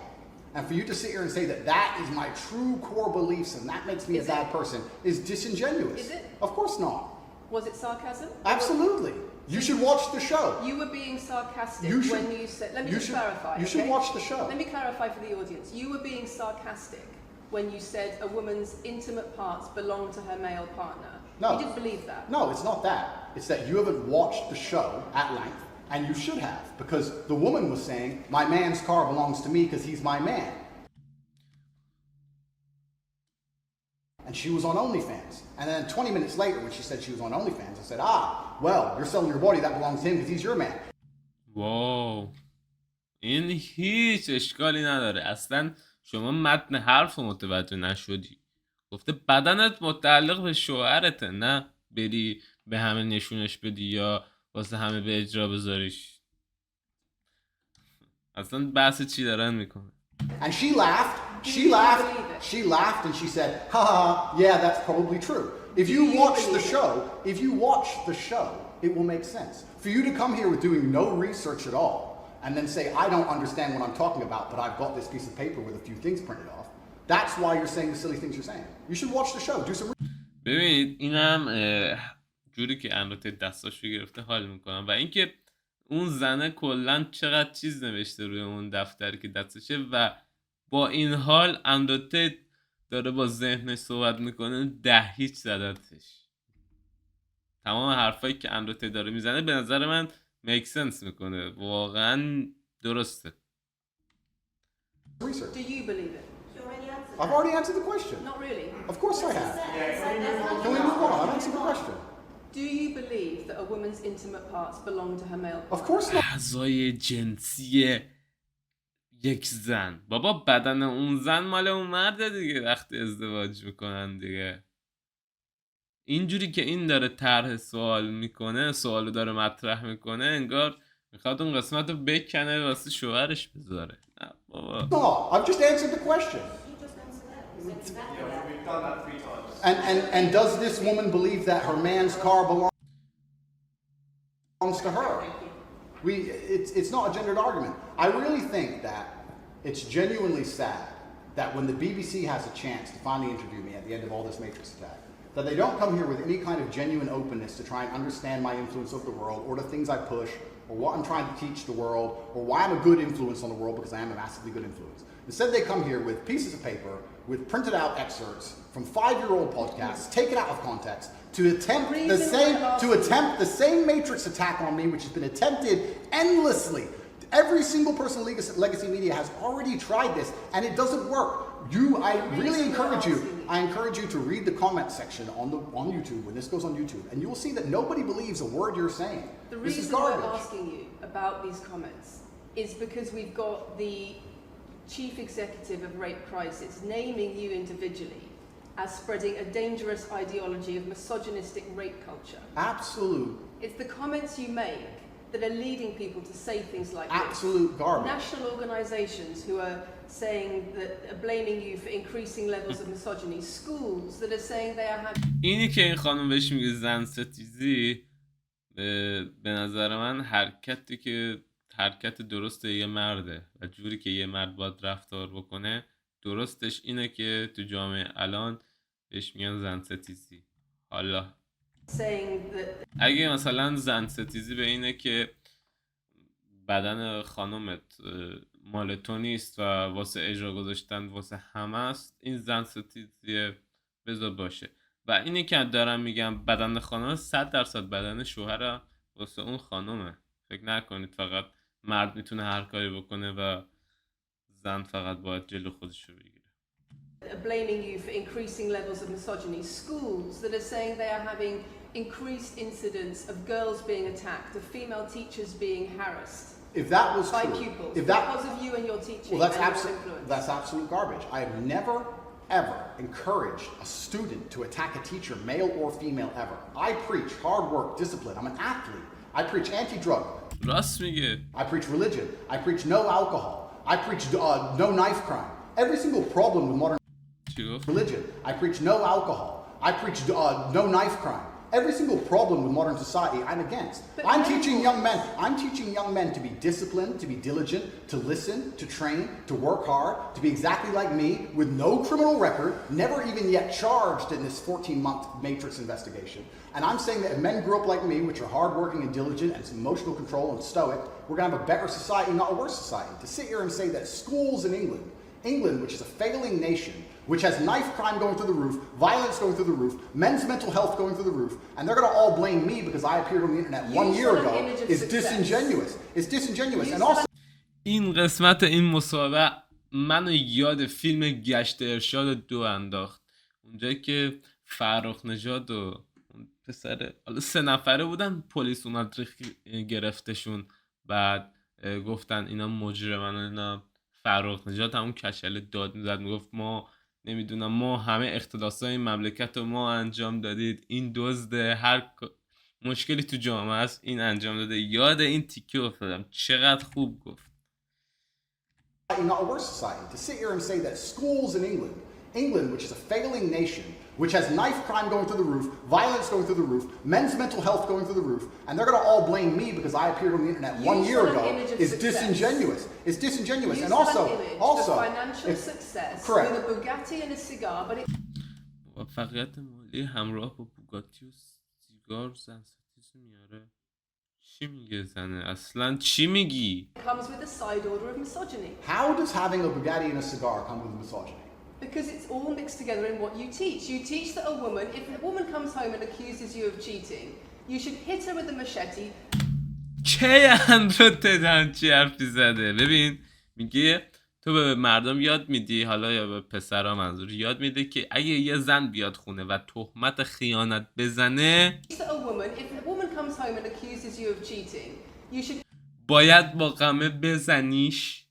And for you to sit here and say that that is my true core beliefs and that makes me a bad person is disingenuous. Is it? Of course not. Was it sarcasm? Absolutely. You should watch the show. You were being sarcastic when you said... Let me just clarify. You should watch the show. Let me clarify for the audience. You were being sarcastic when you said a woman's intimate parts belong to her male partner. No. You didn't believe that? No, it's not that. It's that you haven't watched the show at length, and you should have, because the woman was saying, my man's car belongs to me because he's my man. And she was on OnlyFans. And then 20 minutes later, when she said she was on OnlyFans, I said, well, you're selling your body, that belongs to him because he's your man. واو این هیچ اشکالی نداره. اصلا شما متن حرف متوجه نشدی. گفته بدنت متعلق به شوهرته، نه بری به همه نشونش بدی یا واسه همه به اجرا بذاریش. اصلا بحث چی دارن میکنه. And she laughed, and she said, ha, yeah, that's probably true. If you watch the show, it will make sense. For you to come here with doing no research at all, and then say, I don't understand what I'm talking about, but I've got this piece of paper with a few things printed off, that's why you're saying the silly things you're saying. You should watch the show, do some research. ببینید اینم جوری که اندرو دستاشو گرفته حال میکنم و اینکه اون زنه کلا چقدر چیز نوشته روی اون دفتری که دستشه و با این حال اندرو داره با ذهنش صحبت میکنه 10 زدتش. تمام حرفایی که اندرو داره میزنه به نظر من میک سنس میکنه، واقعا درسته. Do you believe it? I've already answered the question. Not really. Of course I have. Can we move on? I've answered the question. Do you believe that a woman's intimate parts belong to her male partner? Of course not. اعضای جنسی یک زن، بابا بدن اون زن مال اون مرده دیگه وقتی ازدواج میکنن دیگه. اینجوری که این داره طرح سوال میکنه، سوالو داره مطرح میکنه، انگار میخواد اون قسمت رو بکنه واسه شوهرش بذاره. نه بابا. No, I've just answered the question. We've done that 3 times. And does this woman believe that her man's car belongs to her? It's not a gendered argument. I really think that it's genuinely sad that when the BBC has a chance to finally interview me at the end of all this Matrix attack, that they don't come here with any kind of genuine openness to try and understand my influence over the world or the things I push or what I'm trying to teach the world or why I'm a good influence on the world, because I am a massively good influence. Instead, they come here with pieces of paper with printed out excerpts from 5-year-old podcasts taken out of context to attempt the same Matrix attack on me, which has been attempted endlessly. Every single person in Legacy Media has already tried this, and it doesn't work. I really encourage you to read the comment section on YouTube when this goes on YouTube, and you will see that nobody believes a word you're saying. The This is reason garbage. we're asking you about these comments is because we've got the chief executive of Rape Crisis naming you individually as spreading a dangerous ideology of misogynistic rape culture. Absolute. It's the comments you make that are leading people to say things like Absolute this. garbage. National organizations who are saying that are blaming you for increasing levels of misogyny. Schools that are saying they are having... اینی که این خانم بهش میگه زن ستیزی به نظر من حرکت درست یه مرده و جوری که یه مرد باید رفتار بکنه درستش اینه که تو جامعه الان بهش میگن زن ستیزی. حالا اگه مثلا زن ستیزی به اینه که بدن خانومت مال تو نیست و واسه اجرا گذاشتن واسه همه است، این زن ستیزیه، بذار باشه. و اینی که دارم میگم بدن خانومه 100% بدن شوهر واسه اون خانومه. فکر نکنید فقط مرد میتونه هر کاری بکنه و زن فقط باید جلو خودش رو بگیره. Blaming you for increasing levels of misogyny. Schools that are saying they are having increased incidents of girls being attacked, of female teachers being harassed. If that was by true, pupils if that, because of you and your teaching well, and your influence. that's absolute garbage. I have never, ever encouraged a student to attack a teacher, male or female, ever. I preach hard work, discipline. I'm an athlete. I preach anti-drug. راست میگه. I preach religion. I preach no alcohol. I preach no knife crime. Every single problem with modern religion. I preach no alcohol. I preach no knife crime. Every single problem with modern society, I'm against. I'm teaching young men to be disciplined, to be diligent, to listen, to train, to work hard, to be exactly like me, with no criminal record, never even yet charged in this 14-month Matrix investigation. And I'm saying that if men grew up like me, which are hardworking and diligent and some emotional control and stoic, we're going to have a better society, not a worse society. To sit here and say that schools in England, which is a failing nation, which has knife crime going through the roof, violence going through the roof, men's mental health going through the roof, and they're going to all blame me because I appeared on the internet 1 year ago, is disingenuous. It's disingenuous. And also این قسمت این مصاحبه منو یاد فیلم گشت ارشاد 2 انداخت. اونجایی که فرخ نژاد و پسر حالا 3 نفره بودن، پلیس اومد گرفتشون، بعد گفتن اینا مجرمن، اینا فرخ نژاد همون کشل داد میزد، میگفت ما نمیدونم، ما همه اختلاسای این مملکت رو ما انجام دادید، این دزده، هر مشکلی تو جامعه است این انجام داده. یاد این تیکه افتادم، چقدر خوب گفت. not a worse society. To sit here and say that schools in England, which is a failing nation, which has knife crime going through the roof, violence going through the roof, men's mental health going through the roof, and they're going to all blame me because I appeared on the internet 1 year ago, is disingenuous. It's disingenuous. And also, financial success correct. with a Bugatti and a cigar, but it موفقیت مالی همراه با بوگاتی و سیگار زن ستیز میاره. چی میگه زنه؟ اصلا چی میگی؟ comes with a side order of misogyny. How does having a Bugatti and a cigar come with misogyny? Because it's all mixed together in what you teach. You teach that a woman, if a woman comes home and accuses you of cheating, you should hit her with a machete. چه اندرو تدن چی حرفی زده؟ ببین میگه تو به مردم یاد میدی، حالا یا به پسرها منظور، یاد میده که اگه یه زن بیاد خونه و تهمت خیانت بزنه، باید با قمه بزنیش.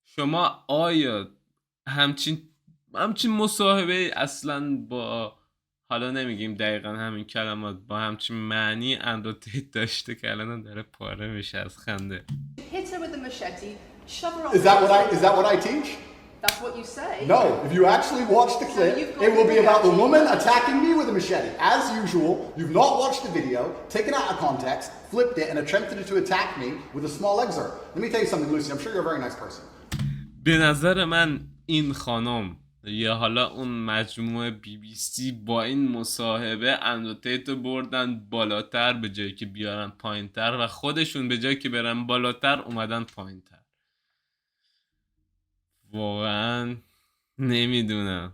شما آیا همچین مصاحبه اصلا با، حالا نمیگیم دقیقا همین کلمات، با همچین معنی اندرو داشته که الان داره پاره میشه از خنده. Is that what I teach? That's what you say. No, if you actually watch the clip, it will be about the woman attacking me with a machete. As usual, you've not watched the video, taken it out of context, flipped it, and attempted to attack me with a small excerpt. Let me tell you something, Lucy. I'm sure you're a very nice person. به نظر من این خانم یا حالا اون مجموعه BBC با این مصاحبه اندروتیتو بردن بالاتر به جایی که بیارن پایینتر و خودشون به جایی که برن بالاتر اومدن پایینتر. واقعا نمیدونم.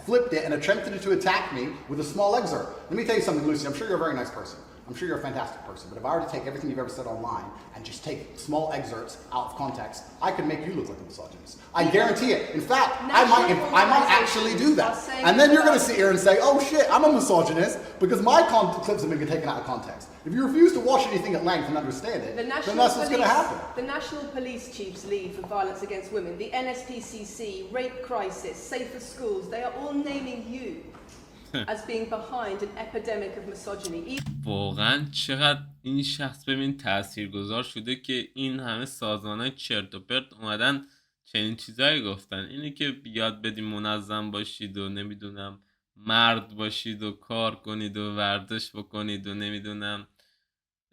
Flipped it and attempted to attack me with a small excerpt. Let me tell you something, Lucy. I'm sure you're a very nice person. I'm sure you're a fantastic person. But if I were to take everything you've ever said online and just take small excerpts out of context, I could make you look like a misogynist. I guarantee it. In fact, I might actually do that. And then you're going to sit here and say, oh shit, I'm a misogynist because my clips have been taken out of context. If you refuse to watch anything at length and understand it, then that's what's going to happen. The National Police Chiefs League for Violence Against Women, the NSPCC, Rape Crisis, Safer Schools, they are all naming you as being behind an epidemic of misogyny. واقعا چقدر این شخص ببین تاثیرگذار شده که این همه سازمان‌های چرت و پرت اومدن چنین چیزایی گفتن. اینی که یاد بدیم منظم باشید و نمیدونم مرد باشید و کار کنید و ورزش بکنید و نمیدونم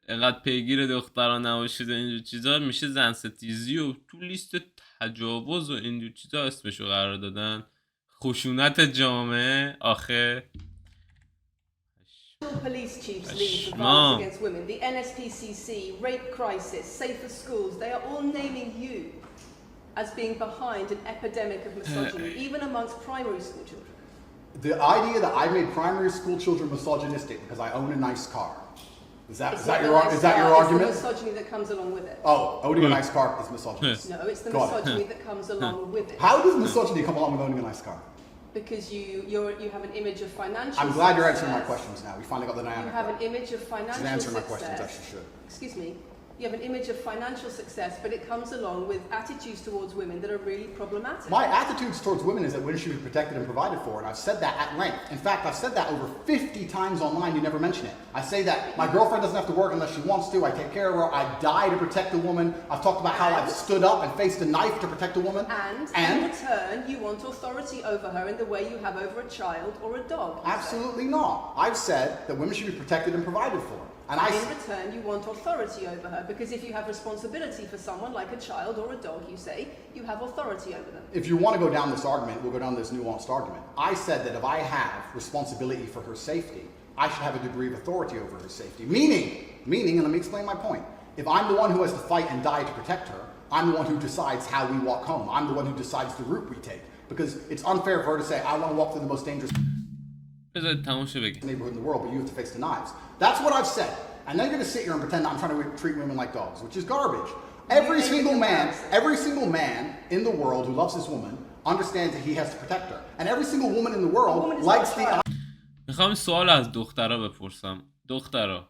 اینقدر پیگیر دختران نباشید و اینجور چیزا، میشه زن ستیزی و تو لیست تجاوز و اینجور چیزا اسمشو قرار دادن. خشونت جامعه آخه. Police Chiefs League for Violence Against Women, the NSPCC, Rape Crisis, Safer Schools, they are all naming you as being behind an epidemic of misogyny, even amongst primary school children. The idea that I made primary school children misogynistic because I own a nice car. Is that your argument? It's the misogyny that comes along with it. Oh, owning a nice car is misogynist. No, it's the misogyny that comes along with it. How does misogyny come along with owning a nice car? Because you have an image of financial I'm glad you're answering my questions now. We finally got the dynamic. You have an image of financial success. Answer my questions, as you should. Excuse me. You have an image of financial success, but it comes along with attitudes towards women that are really problematic. My attitudes towards women is that women should be protected and provided for, and I've said that at length. In fact, I've said that over 50 times online, you never mention it. I say that my girlfriend doesn't have to work unless she wants to, I take care of her, I die to protect a woman. I've talked about how I've stood up and faced a knife to protect a woman. And in return, you want authority over her in the way you have over a child or a dog. Absolutely not. I've said that women should be protected and provided for. And in return, you want authority over her, because if you have responsibility for someone like a child or a dog, you say, you have authority over them. If you want to go down this argument, we'll go down this nuanced argument. I said that if I have responsibility for her safety, I should have a degree of authority over her safety. Meaning, and let me explain my point. If I'm the one who has to fight and die to protect her, I'm the one who decides how we walk home. I'm the one who decides the route we take. Because it's unfair for her to say, I want to walk through the most dangerous neighborhood in the world, but you have to face the knives. That's what I've said. And then you're going to sit here and pretend I'm trying to treat women like dogs, which is garbage. Every single man in the world who loves his woman understands that he has to protect her. And every single woman in the world likes the... میخوام سوال از دخترها بپرسم. دخترها،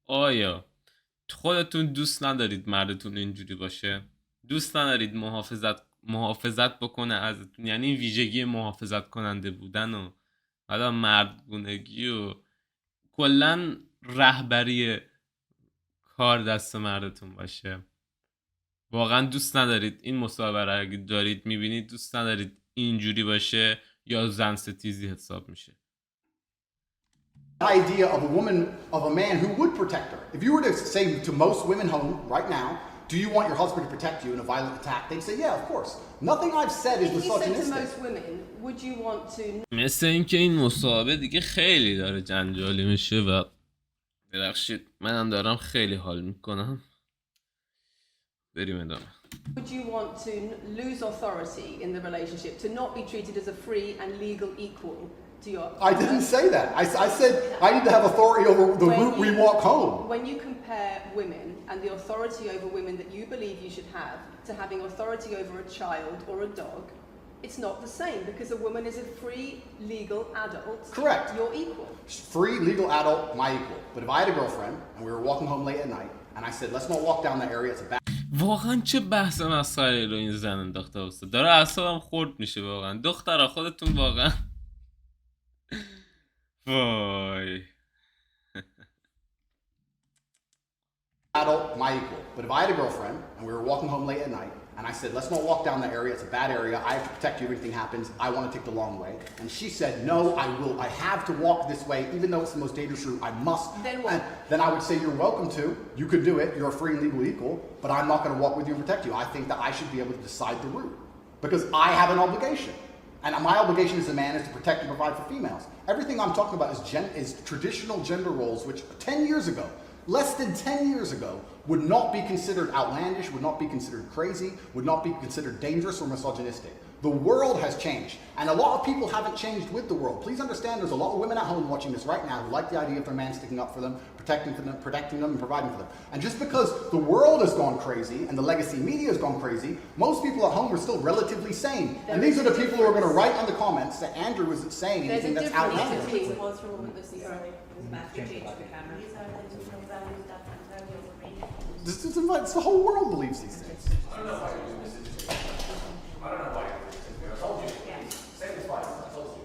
آیا خودتون دوست ندارید مردتون اینجوری باشه؟ دوست ندارید محافظت بکنه ازتون؟ یعنی ویژگی محافظت کننده بودن و حالا مردگونگی و کلن رهبری کار دست مردتون باشه؟ واقعا دوست ندارید این مصاحبه رو اگه دارید میبینید دوست ندارید اینجوری باشه یا زن ستیزی حساب میشه؟ idea of a woman, of a man who would protect her. If you were to say to most women home right now, do you want your husband to protect you in a violent attack? They'd say, yeah, of course. Nothing I've said is misogynistic. If you said to most women, would you want to... مثل اینکه این مصاحبه دیگه خیلی داره جنجالی میشه و ببخشید منم دارم خیلی حال میکنم. بریم ادامه. Would you want to lose authority in the relationship, to not be treated as a free and legal equal to your... I didn't say that. I said I need to have authority over the route we walk home. When you compare women and the authority over women that you believe you should have to having authority over a child or a dog, it's not the same, because a woman is a free legal adult. Correct. You're equal. Free legal adult, my equal. But if I had a girlfriend and we were walking home late at night and I said, let's not walk down that area, it's a bad... واقعا چه بحث مسخره رو این زن انداخته استاد. داره اعصابم خورد میشه واقعا. دخترها خودتون واقعا وای. Adult, my equal. But if I had a girlfriend and we were walking home late at night and I said, let's not walk down that area, it's a bad area, I have to protect you if anything happens, I want to take the long way. And she said, no, I have to walk this way, even though it's the most dangerous route, I must. Then what? And then I would say, you're welcome to, you could do it, you're a free and legal equal, but I'm not going to walk with you and protect you. I think that I should be able to decide the route, because I have an obligation. And my obligation as a man is to protect and provide for females. Everything I'm talking about is traditional gender roles, which 10 years ago, less than 10 years ago, would not be considered outlandish, would not be considered crazy, would not be considered dangerous or misogynistic. The world has changed, and a lot of people haven't changed with the world. Please understand there's a lot of women at home watching this right now who like the idea of their man sticking up for them, protecting them, and providing for them. And just because the world has gone crazy and the legacy media has gone crazy, most people at home are still relatively sane. And these are the people who are going to write on the comments that Andrew isn't saying anything that's outlandish. It's the whole world believes these things. I don't know why you're doing this. I don't know why you're doing this. I told you. Say this twice. I told you.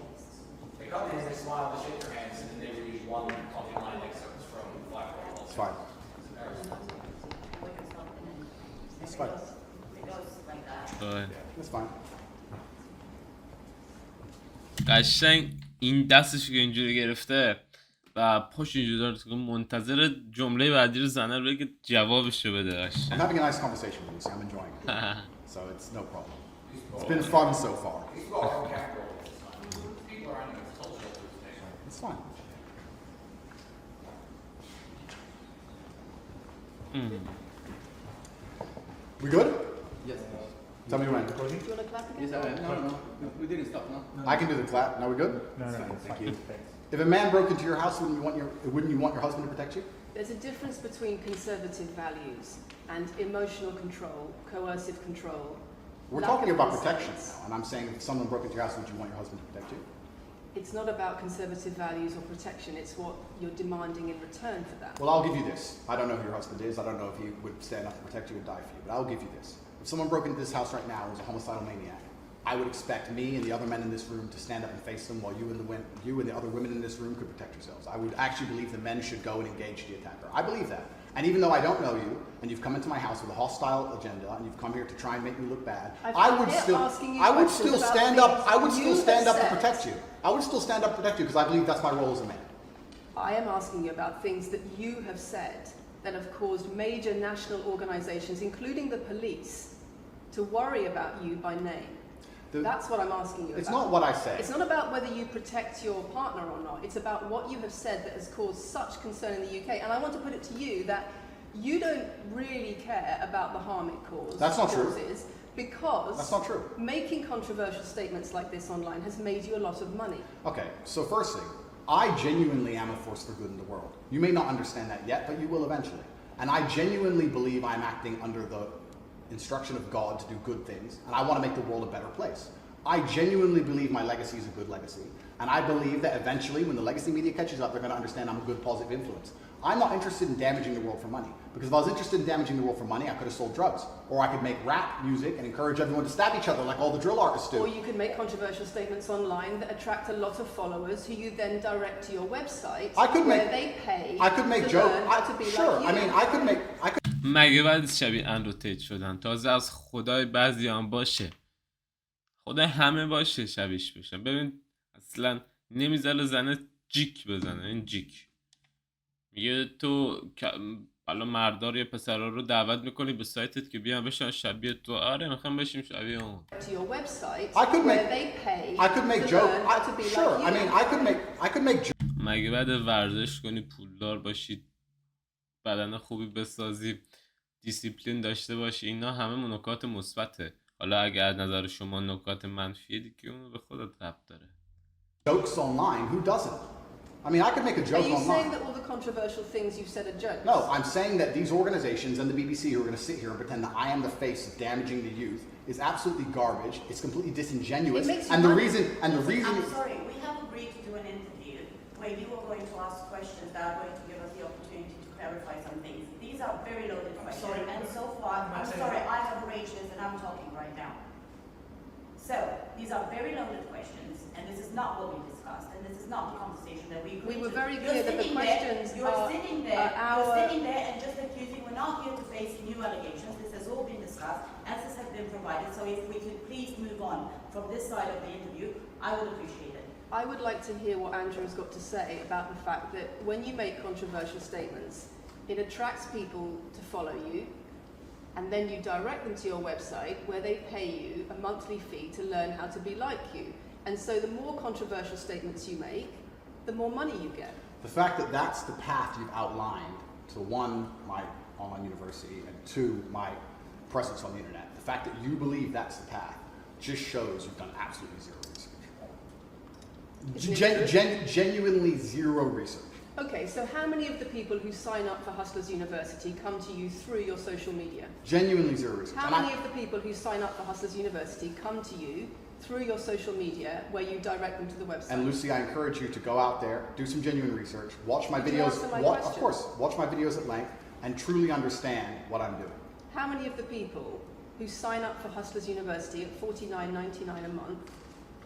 They come in, they smile, they shake their hands, and then they read one coffee line excerpt from Black Roll. It's fine. It's fine. It's fine. قشنگ این دستش که اینجوری گرفته و پاش اینجوری داره که منتظر جمله بعدی رو زنه رو که جوابش رو بده. I'm having a nice conversation with you, so I'm enjoying it. So it's no problem. It's been fun so far. It's fine. We good? Yes. Tell me when. Do you want to clap again? Yes, I am. No. We didn't stop, no? I can do the clap. Now we good? No. Thank you. If a man broke into your house, wouldn't you want your husband to protect you? There's a difference between conservative values and emotional control, coercive control. We're talking about protection now, and I'm saying if someone broke into your house, would you want your husband to protect you? It's not about conservative values or protection, it's what you're demanding in return for that. Well, I'll give you this. I don't know who your husband is. I don't know if he would stand up to protect you and die for you, but I'll give you this. If someone broke into this house right now and was a homicidal maniac, I would expect me and the other men in this room to stand up and face them while you and the other women in this room could protect yourselves. I would actually believe the men should go and engage the attacker. I believe that. And even though I don't know you, and you've come into my house with a hostile agenda, and you've come here to try and make me look bad, I would still stand up to protect you. I would still stand up to protect you because I believe that's my role as a man. I am asking you about things that you have said that have caused major national organizations, including the police, to worry about you by name. That's what I'm asking you about. It's not what I say. It's not about whether you protect your partner or not. It's about what you have said that has caused such concern in the UK. And I want to put it to you that you don't really care about the harm it causes. That's not true. Because that's not true. Making controversial statements like this online has made you a lot of money. Okay, so first thing, I genuinely am a force for good in the world. You may not understand that yet, but you will eventually. And I genuinely believe I'm acting under the instruction of God to do good things, and I want to make the world a better place. I genuinely believe my legacy is a good legacy, and I believe that eventually when the legacy media catches up, they're going to understand I'm a good positive influence. I'm not interested in damaging the world for money, because if I was interested in damaging the world for money, I could have sold drugs, or I could make rap music and encourage everyone to stab each other like all the drill artists do. Or you could make controversial statements online that attract a lot of followers who you then direct to your website where they pay to learn how to be like you. Sure, I mean, I could مگه بعد شبیه اندرو تیج شدن تازه از خدای بعضی هم باشه خدای همه باشه شبیش بشن ببین اصلا نمیذاره زنه جیک بزنه این جیک میگه تو حالا مردار یا پسرها رو دعوت میکنی به سایتت که بیان بشن شبیه تو آره میخوام بشیم شبیه اون مگه بعد ورزش کنی پولدار باشی بدن خوبی بسازی دیسیپلین داشته باشی اینا همه نکات مثبته حالا اگه از نظر شما نکات منفیه دیگه اون به خودت ربط داره jokes online who doesn't I mean I could make a joke online. Are you saying that all the controversial things you've said are jokes? No, I'm saying that these organizations and the BBC who are going to sit here and pretend that I am the face of damaging the youth is absolutely garbage. It's completely disingenuous. And the reason I'm sorry, we have agreed to do an interview where you are going to ask questions that are going to give us the opportunity to clarify some things. These are very loaded questions, and so far, I'm sorry, I have arranged this and I'm talking right now. So, these are very loaded questions, and this is not what we discussed, and this is not the conversation that we agreed to. We were very clear that the questions You're sitting there and just accusing, we're not here to face new allegations, this has all been discussed, answers have been provided, so if we could please move on from this side of the interview, I would appreciate it. I would like to hear what Andrew's got to say about the fact that when you make controversial statements, it attracts people to follow you, and then you direct them to your website where they pay you a monthly fee to learn how to be like you. And so the more controversial statements you make, the more money you get. The fact that that's the path you've outlined to one, my online university, and two, my presence on the internet, the fact that you believe that's the path just shows you've done absolutely zero research. Genuinely zero research. Okay, so how many of the people who sign up for Hustlers University come to you through your social media? Genuinely zero research. How many of the people who sign up for Hustlers University come to you through your social media where you direct them to the website? And Lucy, I encourage you to go out there, do some genuine research, watch my videos, of course, watch my videos at length, and truly understand what I'm doing. How many of the people who sign up for Hustlers University at $49.99 a month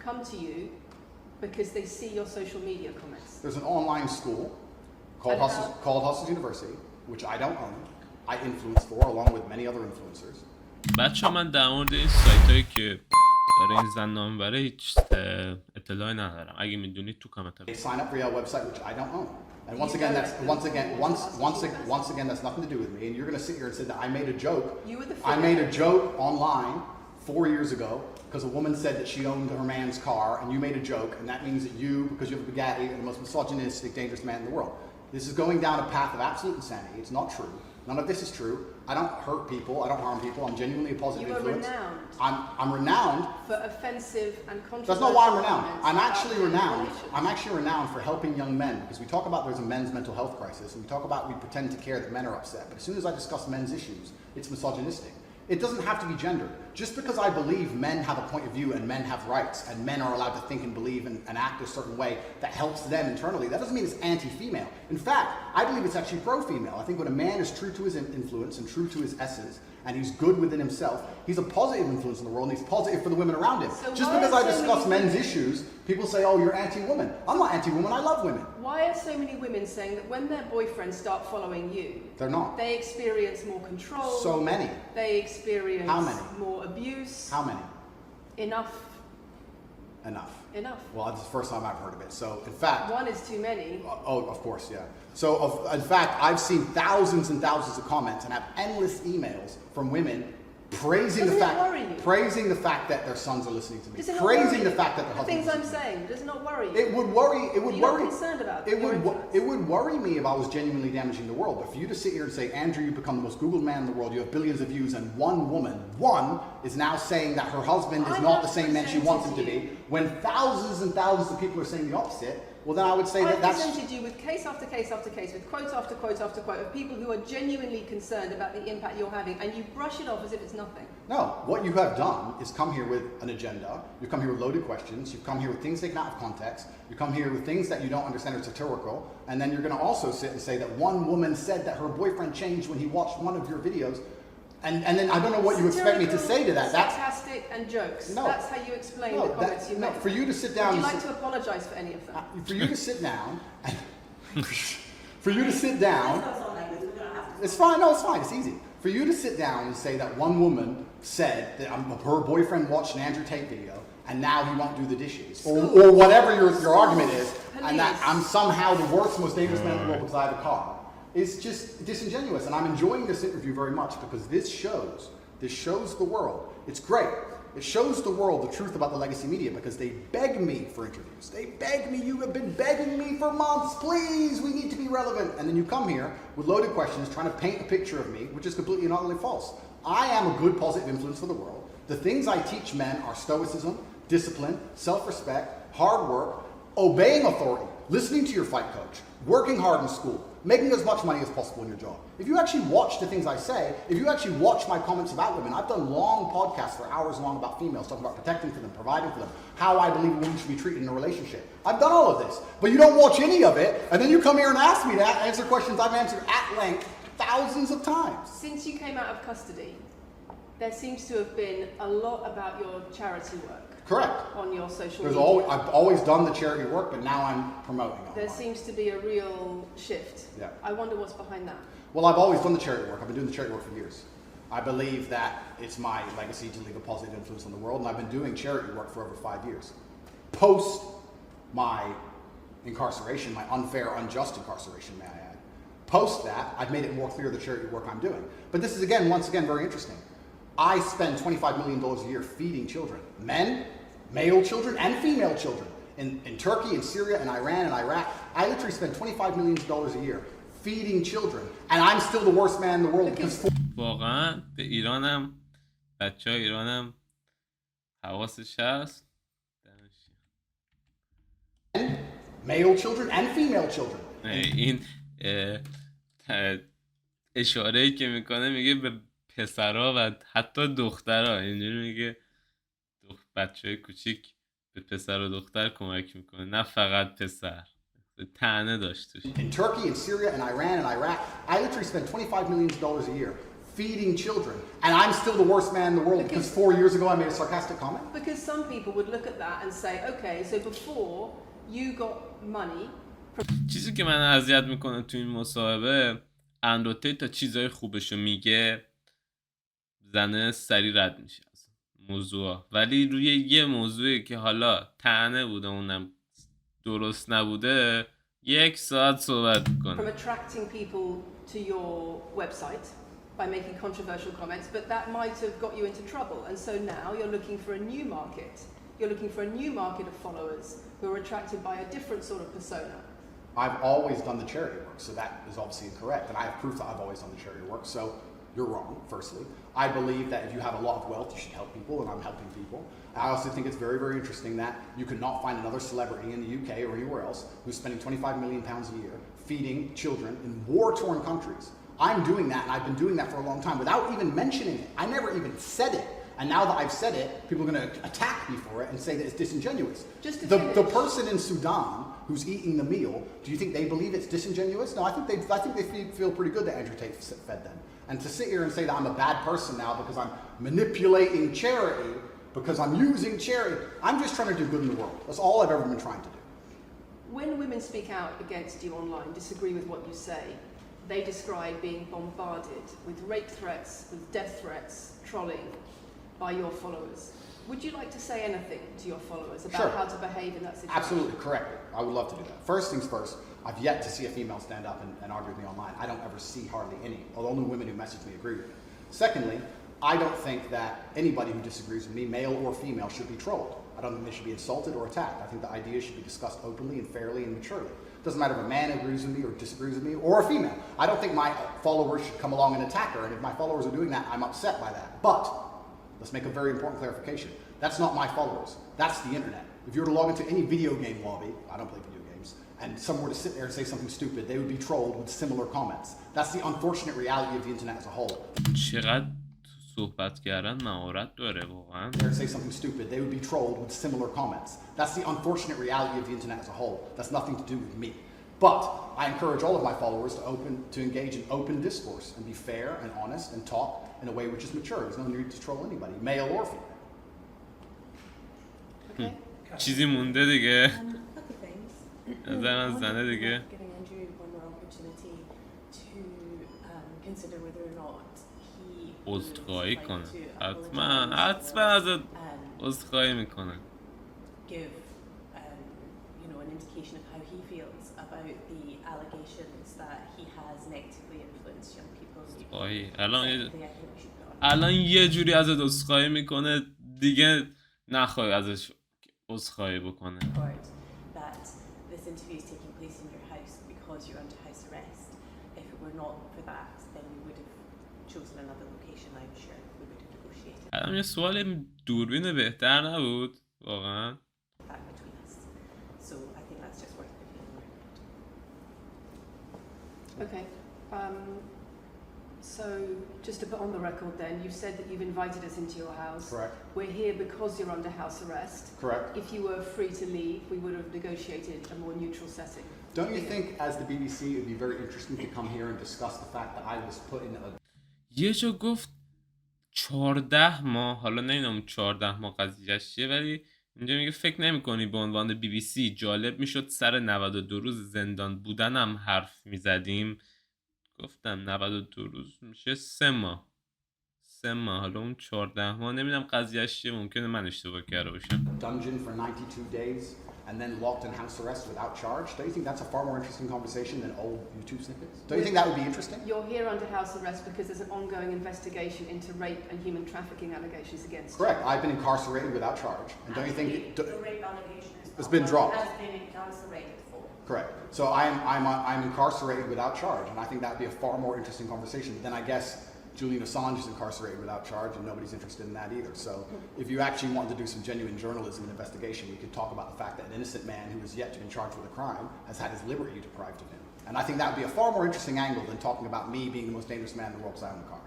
come to you because they see your social media comments? There's an online school called Hustlers University, which I don't own. I influence for, along with many other influencers. بچه‌ها من در مورد این سایتایی که داره این زندان بره هیچ اطلاعی ندارم. اگه میدونید تو کامنت They sign up for your website, which I don't own. And once again, that's nothing to do with me. And you're going to sit here and say that I made a joke. I made a joke online 4 years ago because a woman said that she owned her man's car, and you made a joke, and that means that you, because you have a Bugatti, are the most misogynistic, dangerous man in the world. This is going down a path of absolute insanity. It's not true. None of this is true. I don't hurt people. I don't harm people. I'm genuinely a positive influence. You are renowned. I'm renowned for offensive and controversial. That's not why I'm renowned. I'm actually renowned. I'm actually renowned for helping young men, because we talk about there's a men's mental health crisis, and we talk about we pretend to care that men are upset. But as soon as I discuss men's issues, it's misogynistic. It doesn't have to be gendered. Just because I believe men have a point of view and men have rights and men are allowed to think and believe and act a certain way that helps them internally, that doesn't mean it's anti-female. In fact, I believe it's actually pro-female. I think when a man is true to his influence and true to his essence, and he's good within himself, he's a positive influence in the world, and he's positive for the women around him. So just why because are I so discuss many men's issues, people say, oh, you're anti-woman. I'm not anti-woman, I love women. Why are so many women saying that when their boyfriends start following you, They're not. they experience more control? So many. They experience How many? more abuse? How many? Enough. Enough. Enough. Well, this is the first time I've heard of it. So, in fact... One is too many. Oh, of course, yeah. So, in fact, I've seen thousands and thousands of comments and have endless emails from women praising Doesn't the it fact, worry you? praising the fact that their sons are listening to me, Does it not praising worry the you? fact that their The things husbands. I'm saying, does it not worry you? It would worry. It would You're worry. not concerned about it your would. influence? It would worry me if I was genuinely damaging the world. But for you to sit here and say, Andrew, you become the most Googled man in the world. You have billions of views, and one woman, is now saying that her husband is I not have the same man she presented wants him to you. be. When thousands and thousands of people are saying the opposite, well, then I would say I that that's. presented you with case after case after case, with quote after quote after quote of people who are genuinely concerned about the impact you're having, and you brush it off as if it's nothing. No, what you have done is come here with an agenda. You've come here with loaded questions. You've come here with things taken out of context. You come here with things that you don't understand are satirical. And then you're going to also sit and say that one woman said that her boyfriend changed when he watched one of your videos. And then I don't know what you expect me to say to that. That's sarcastic and jokes. No. That's how you explain no, the comments you no. make. For you to sit down. Would you and like to apologise for any of them? for you to sit down. For you to sit down. It's fine. No, it's fine. It's easy. For you to sit down and say that one woman said that her boyfriend watched an Andrew Tate video and now he won't do the dishes, or whatever your argument is, and that I'm somehow the worst, most dangerous man in the world because I have a car, is just disingenuous. And I'm enjoying this interview very much because this shows the world. It's great. It shows the world the truth about the legacy media because they beg me for interviews. They beg me, you have been begging me for months, please, we need to be relevant. And then you come here with loaded questions trying to paint a picture of me, which is completely and utterly false. I am a good positive influence for the world. The things I teach men are stoicism, discipline, self-respect, hard work, obeying authority, listening to your fight coach, working hard in school, making as much money as possible in your job. If you actually watch the things I say, if you actually watch my comments about women, I've done long podcasts for hours long about females, talking about protecting for them, providing for them, how I believe a woman should be treated in a relationship. I've done all of this, but you don't watch any of it, and then you come here and ask me to answer questions I've answered at length thousands of times. Since you came out of custody, there seems to have been a lot about your charity work. Correct. On your social There's media. I've always done the charity work, but now I'm promoting it. There seems to be a real shift. Yeah. I wonder what's behind that. Well, I've always done the charity work. I've been doing the charity work for years. I believe that it's my legacy to leave a positive influence on the world, and I've been doing charity work for over 5 years. Post my incarceration, my unfair, unjust incarceration, may I add. Post that, I've made it more clear the charity work I'm doing. But this is, once again, very interesting. I spend $25 million a year feeding children. Men, male children, and female children. In Turkey, in Syria, in Iran, and Iraq, I literally spend $25 million a year feeding children. And I'm still the worst man in the world because... واقعا به ایرانم بچه های ایرانم حواسش هست. Male children and female children. این اشاره‌ای که میکنه میگه به پسرها و حتی دخترها، اینجوری میگه بچه کوچیک به پسر و دختر کمک میکنه، نه فقط پسر. طعنه داشتش. In Turkey, in Syria, and Iran, and Iraq, I literally spend $25 million a year feeding children, and I'm still the worst man in the world because 4 years ago I made a sarcastic comment? Because some people would look at that and say, okay, so before you got money... چیزی که من اذیت میکنه تو این مصاحبه، اندرو تا چیزای خوبشو میگه زنه سری رد میشه از موضوع، ولی روی یه موضوعی که حالا طعنه بوده اونم درست نبوده 1 ساعت صحبت میکنه. From attracting people to your website by making controversial comments, but that might have got you into trouble, and so now you're looking for a new market. You're looking for a new market of followers who are attracted by a different sort of persona. I've always done the charity work, so that is obviously incorrect, and I have proof that I've always done the charity work, so you're wrong, firstly. I believe that if you have a lot of wealth, you should help people, and I'm helping people. I also think it's very, very interesting that you could not find another celebrity in the UK or anywhere else who's spending £25 million a year feeding children in war-torn countries. I'm doing that, and I've been doing that for a long time without even mentioning it. I never even said it. And now that I've said it, people are going to attack me for it and say that it's disingenuous. The person in Sudan who's eating the meal, do you think they believe it's disingenuous? No, I think they feel pretty good that Andrew Tate fed them. And to sit here and say that I'm a bad person now because I'm manipulating charity, because I'm using charity, I'm just trying to do good in the world. That's all I've ever been trying to do. When women speak out against you online, disagree with what you say, they describe being bombarded with rape threats, with death threats, trolling by your followers. Would you like to say anything to your followers about how to behave in that situation? Absolutely, correct. I would love to do that. First things first, I've yet to see a female stand up and argue with me online. I don't ever see hardly any, although only women who message me agree with me. Secondly, I don't think that anybody who disagrees with me, male or female, should be trolled. I don't think they should be insulted or attacked. I think the ideas should be discussed openly and fairly and maturely. It doesn't matter if a man agrees with me or disagrees with me, or a female. I don't think my followers should come along and attack her, and if my followers are doing that, I'm upset by that. But let's make a very important clarification. That's not my followers. That's the internet. If you were to log into any video game lobby, I don't play video games, and someone were to sit there and say something stupid, they would be trolled with similar comments. That's the unfortunate reality of the internet as a whole. چقدر صحبت کردن مهارت داره واقعا. They would say something stupid, they would be trolled with similar comments. That's the unfortunate reality of the internet as a whole. That's nothing to do with me. But I encourage all of my followers to engage in open discourse and be fair and honest and talk in a way which is mature. There's no need to troll anybody, male or female. Okay. چیزی مونده دیگه. A couple things. زن زنه دیگه. Giving Andrew one more opportunity to consider whether or not he عذرخواهی would کنه. like to حتما apologize ازت and عذرخواهی میکنه. give an indication of how he feels about the allegations that he has negatively influenced young people. الان یه جوری ازت عذرخواهی میکنه دیگه نخوای ازش عذرخواهی بکنه. That this interview is taking place in your house because you're under house arrest. If it were not for that, then we would have chosen another location. I'm sure we would have negotiated الان یه سوال دوربین بهتر نبود واقعا. that between us. So I think that's just worth putting in the record. Okay. So, just to put on the record then, you've said that you've invited us into your house. Correct. We're here because you're under house arrest. Correct. If you were free to leave, we would have negotiated a more neutral setting. Don't you think, as the BBC, it would be very interesting to come here and discuss the fact that I was put in a... یه جا گفت 14 ماه، حالا نمیدونم 14 ماه قضیهش چیه، ولی اینجا میگه فکر نمی‌کنی به عنوان BBC جالب میشد سر 92 روز زندان بودنم حرف میزدیم. گفتم 92 روز میشه 3 ماه. حالا اون 14 ماه نمیدونم قضیهش چیه، ممکنه من اشتباه کرده باشم. dungeon for 92 days and then locked in house arrest without charge. Don't you think that's a far more interesting conversation than old YouTube snippets? Don't you think that would be interesting? You're here under house arrest because there's an ongoing investigation into rape and human trafficking allegations against you. Correct. I've been incarcerated without charge. And don't you think... The rape allegation It's been dropped. has been incarcerated for. Correct. So I'm incarcerated without charge, and I think that would be a far more interesting conversation. But then I guess Julian Assange is incarcerated without charge, and nobody's interested in that either. So if you actually want to do some genuine journalism and investigation, we could talk about the fact that an innocent man who is yet to be charged with a crime has had his liberty deprived of him. And I think that would be a far more interesting angle than talking about me being the most dangerous man in the world because I own a car.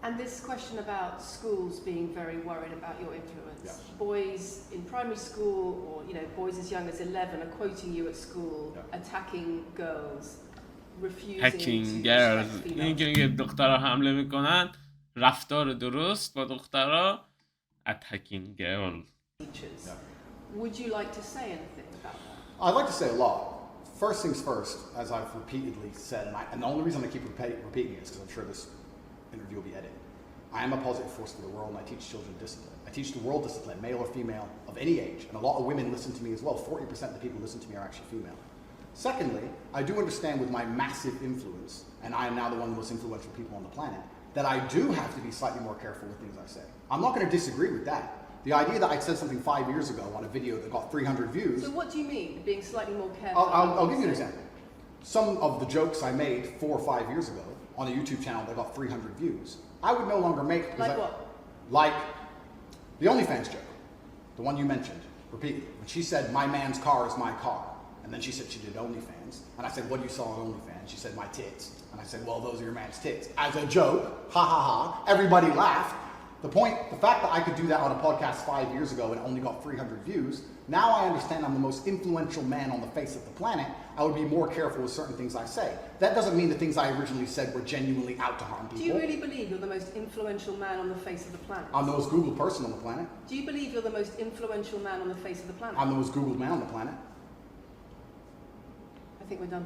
And this question about schools being very worried about your influence. Yes. Boys in primary school or boys as young as 11 are quoting you at school, attacking girls, refusing Hacking to girls. respect females. این که دخترها حمله میکنن، رفتار درست با دخترها. attacking girls. Teachers. Would you like to say anything about that? I'd like to say a lot. First things first, as I've repeatedly said, and the only reason I keep repeating it is because I'm sure this interview will be edited. I am a positive force for the world, and I teach children discipline. I teach the world discipline, male or female, of any age, and a lot of women listen to me as well. 40% of the people who listen to me are actually female. Secondly, I do understand with my massive influence, and I am now the one of the most influential people on the planet, that I do have to be slightly more careful with things I say. I'm not going to disagree with that. The idea that I said something 5 years ago on a video that got 300 views... So what do you mean, being slightly more careful? I'll give you an example. Some of the jokes I made 4 or 5 years ago on a YouTube channel that got 300 views, I would no longer make... Like what? Like the OnlyFans joke, the one you mentioned repeatedly. When she said, my man's car is my car. And then she said she did OnlyFans. And I said, what do you saw on OnlyFans? She said, my tits. And I said, well, those are your man's tits. As a joke, ha ha ha, everybody laughed. The fact that I could do that on a podcast 5 years ago and only got 300 views, now I understand I'm the most influential man on the face of the planet. I would be more careful with certain things I say. That doesn't mean the things I originally said were genuinely out to harm people. Do you really believe you're the most influential man on the face of the planet? I'm the most Googled person on the planet. Do you believe you're the most influential man on the face of the planet? I'm the most Googled man on the planet. I think we're done.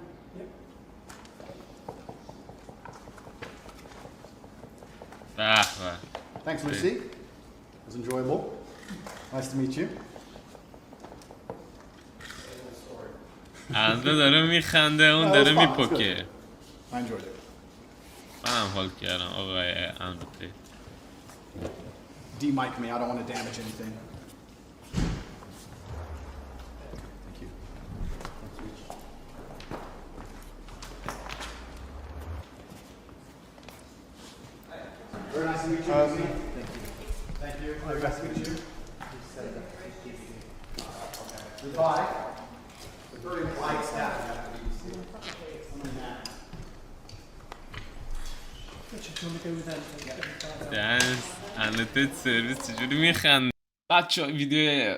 Thanks, Lucy. It was enjoyable. Nice to meet you. اندرو داره میخنده اون داره میپکه. I enjoyed it. منم حال کردم آقای اندرو. D-mic me, I don't want to damage anything. Thank you. Very nice to meet you. Thank you. Thank you. Very nice to meet you. Goodbye. It's a very wide staff. اندرو سرویس چجوری میخنده. بچه ویدیو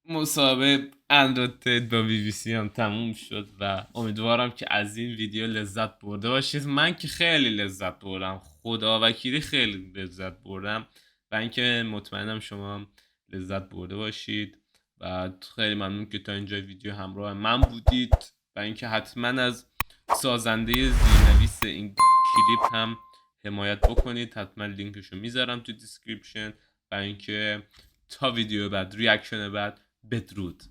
مصاحبه اندرو با BBC هم تموم شد و امیدوارم که از این ویدیو لذت برده باشید. من که خیلی لذت بردم، خدا وکیلی خیلی لذت بردم و اینکه مطمئنم شما هم لذت برده باشید و خیلی ممنون که تا اینجا ویدیو همراه من بودید و اینکه حتما از سازنده زیرنویس این کلیپ هم حمایت بکنید. حتما لینکشو میذارم تو دیسکریپشن و اینکه تا ویدیو بعد، ریاکشن بعد، بدرود.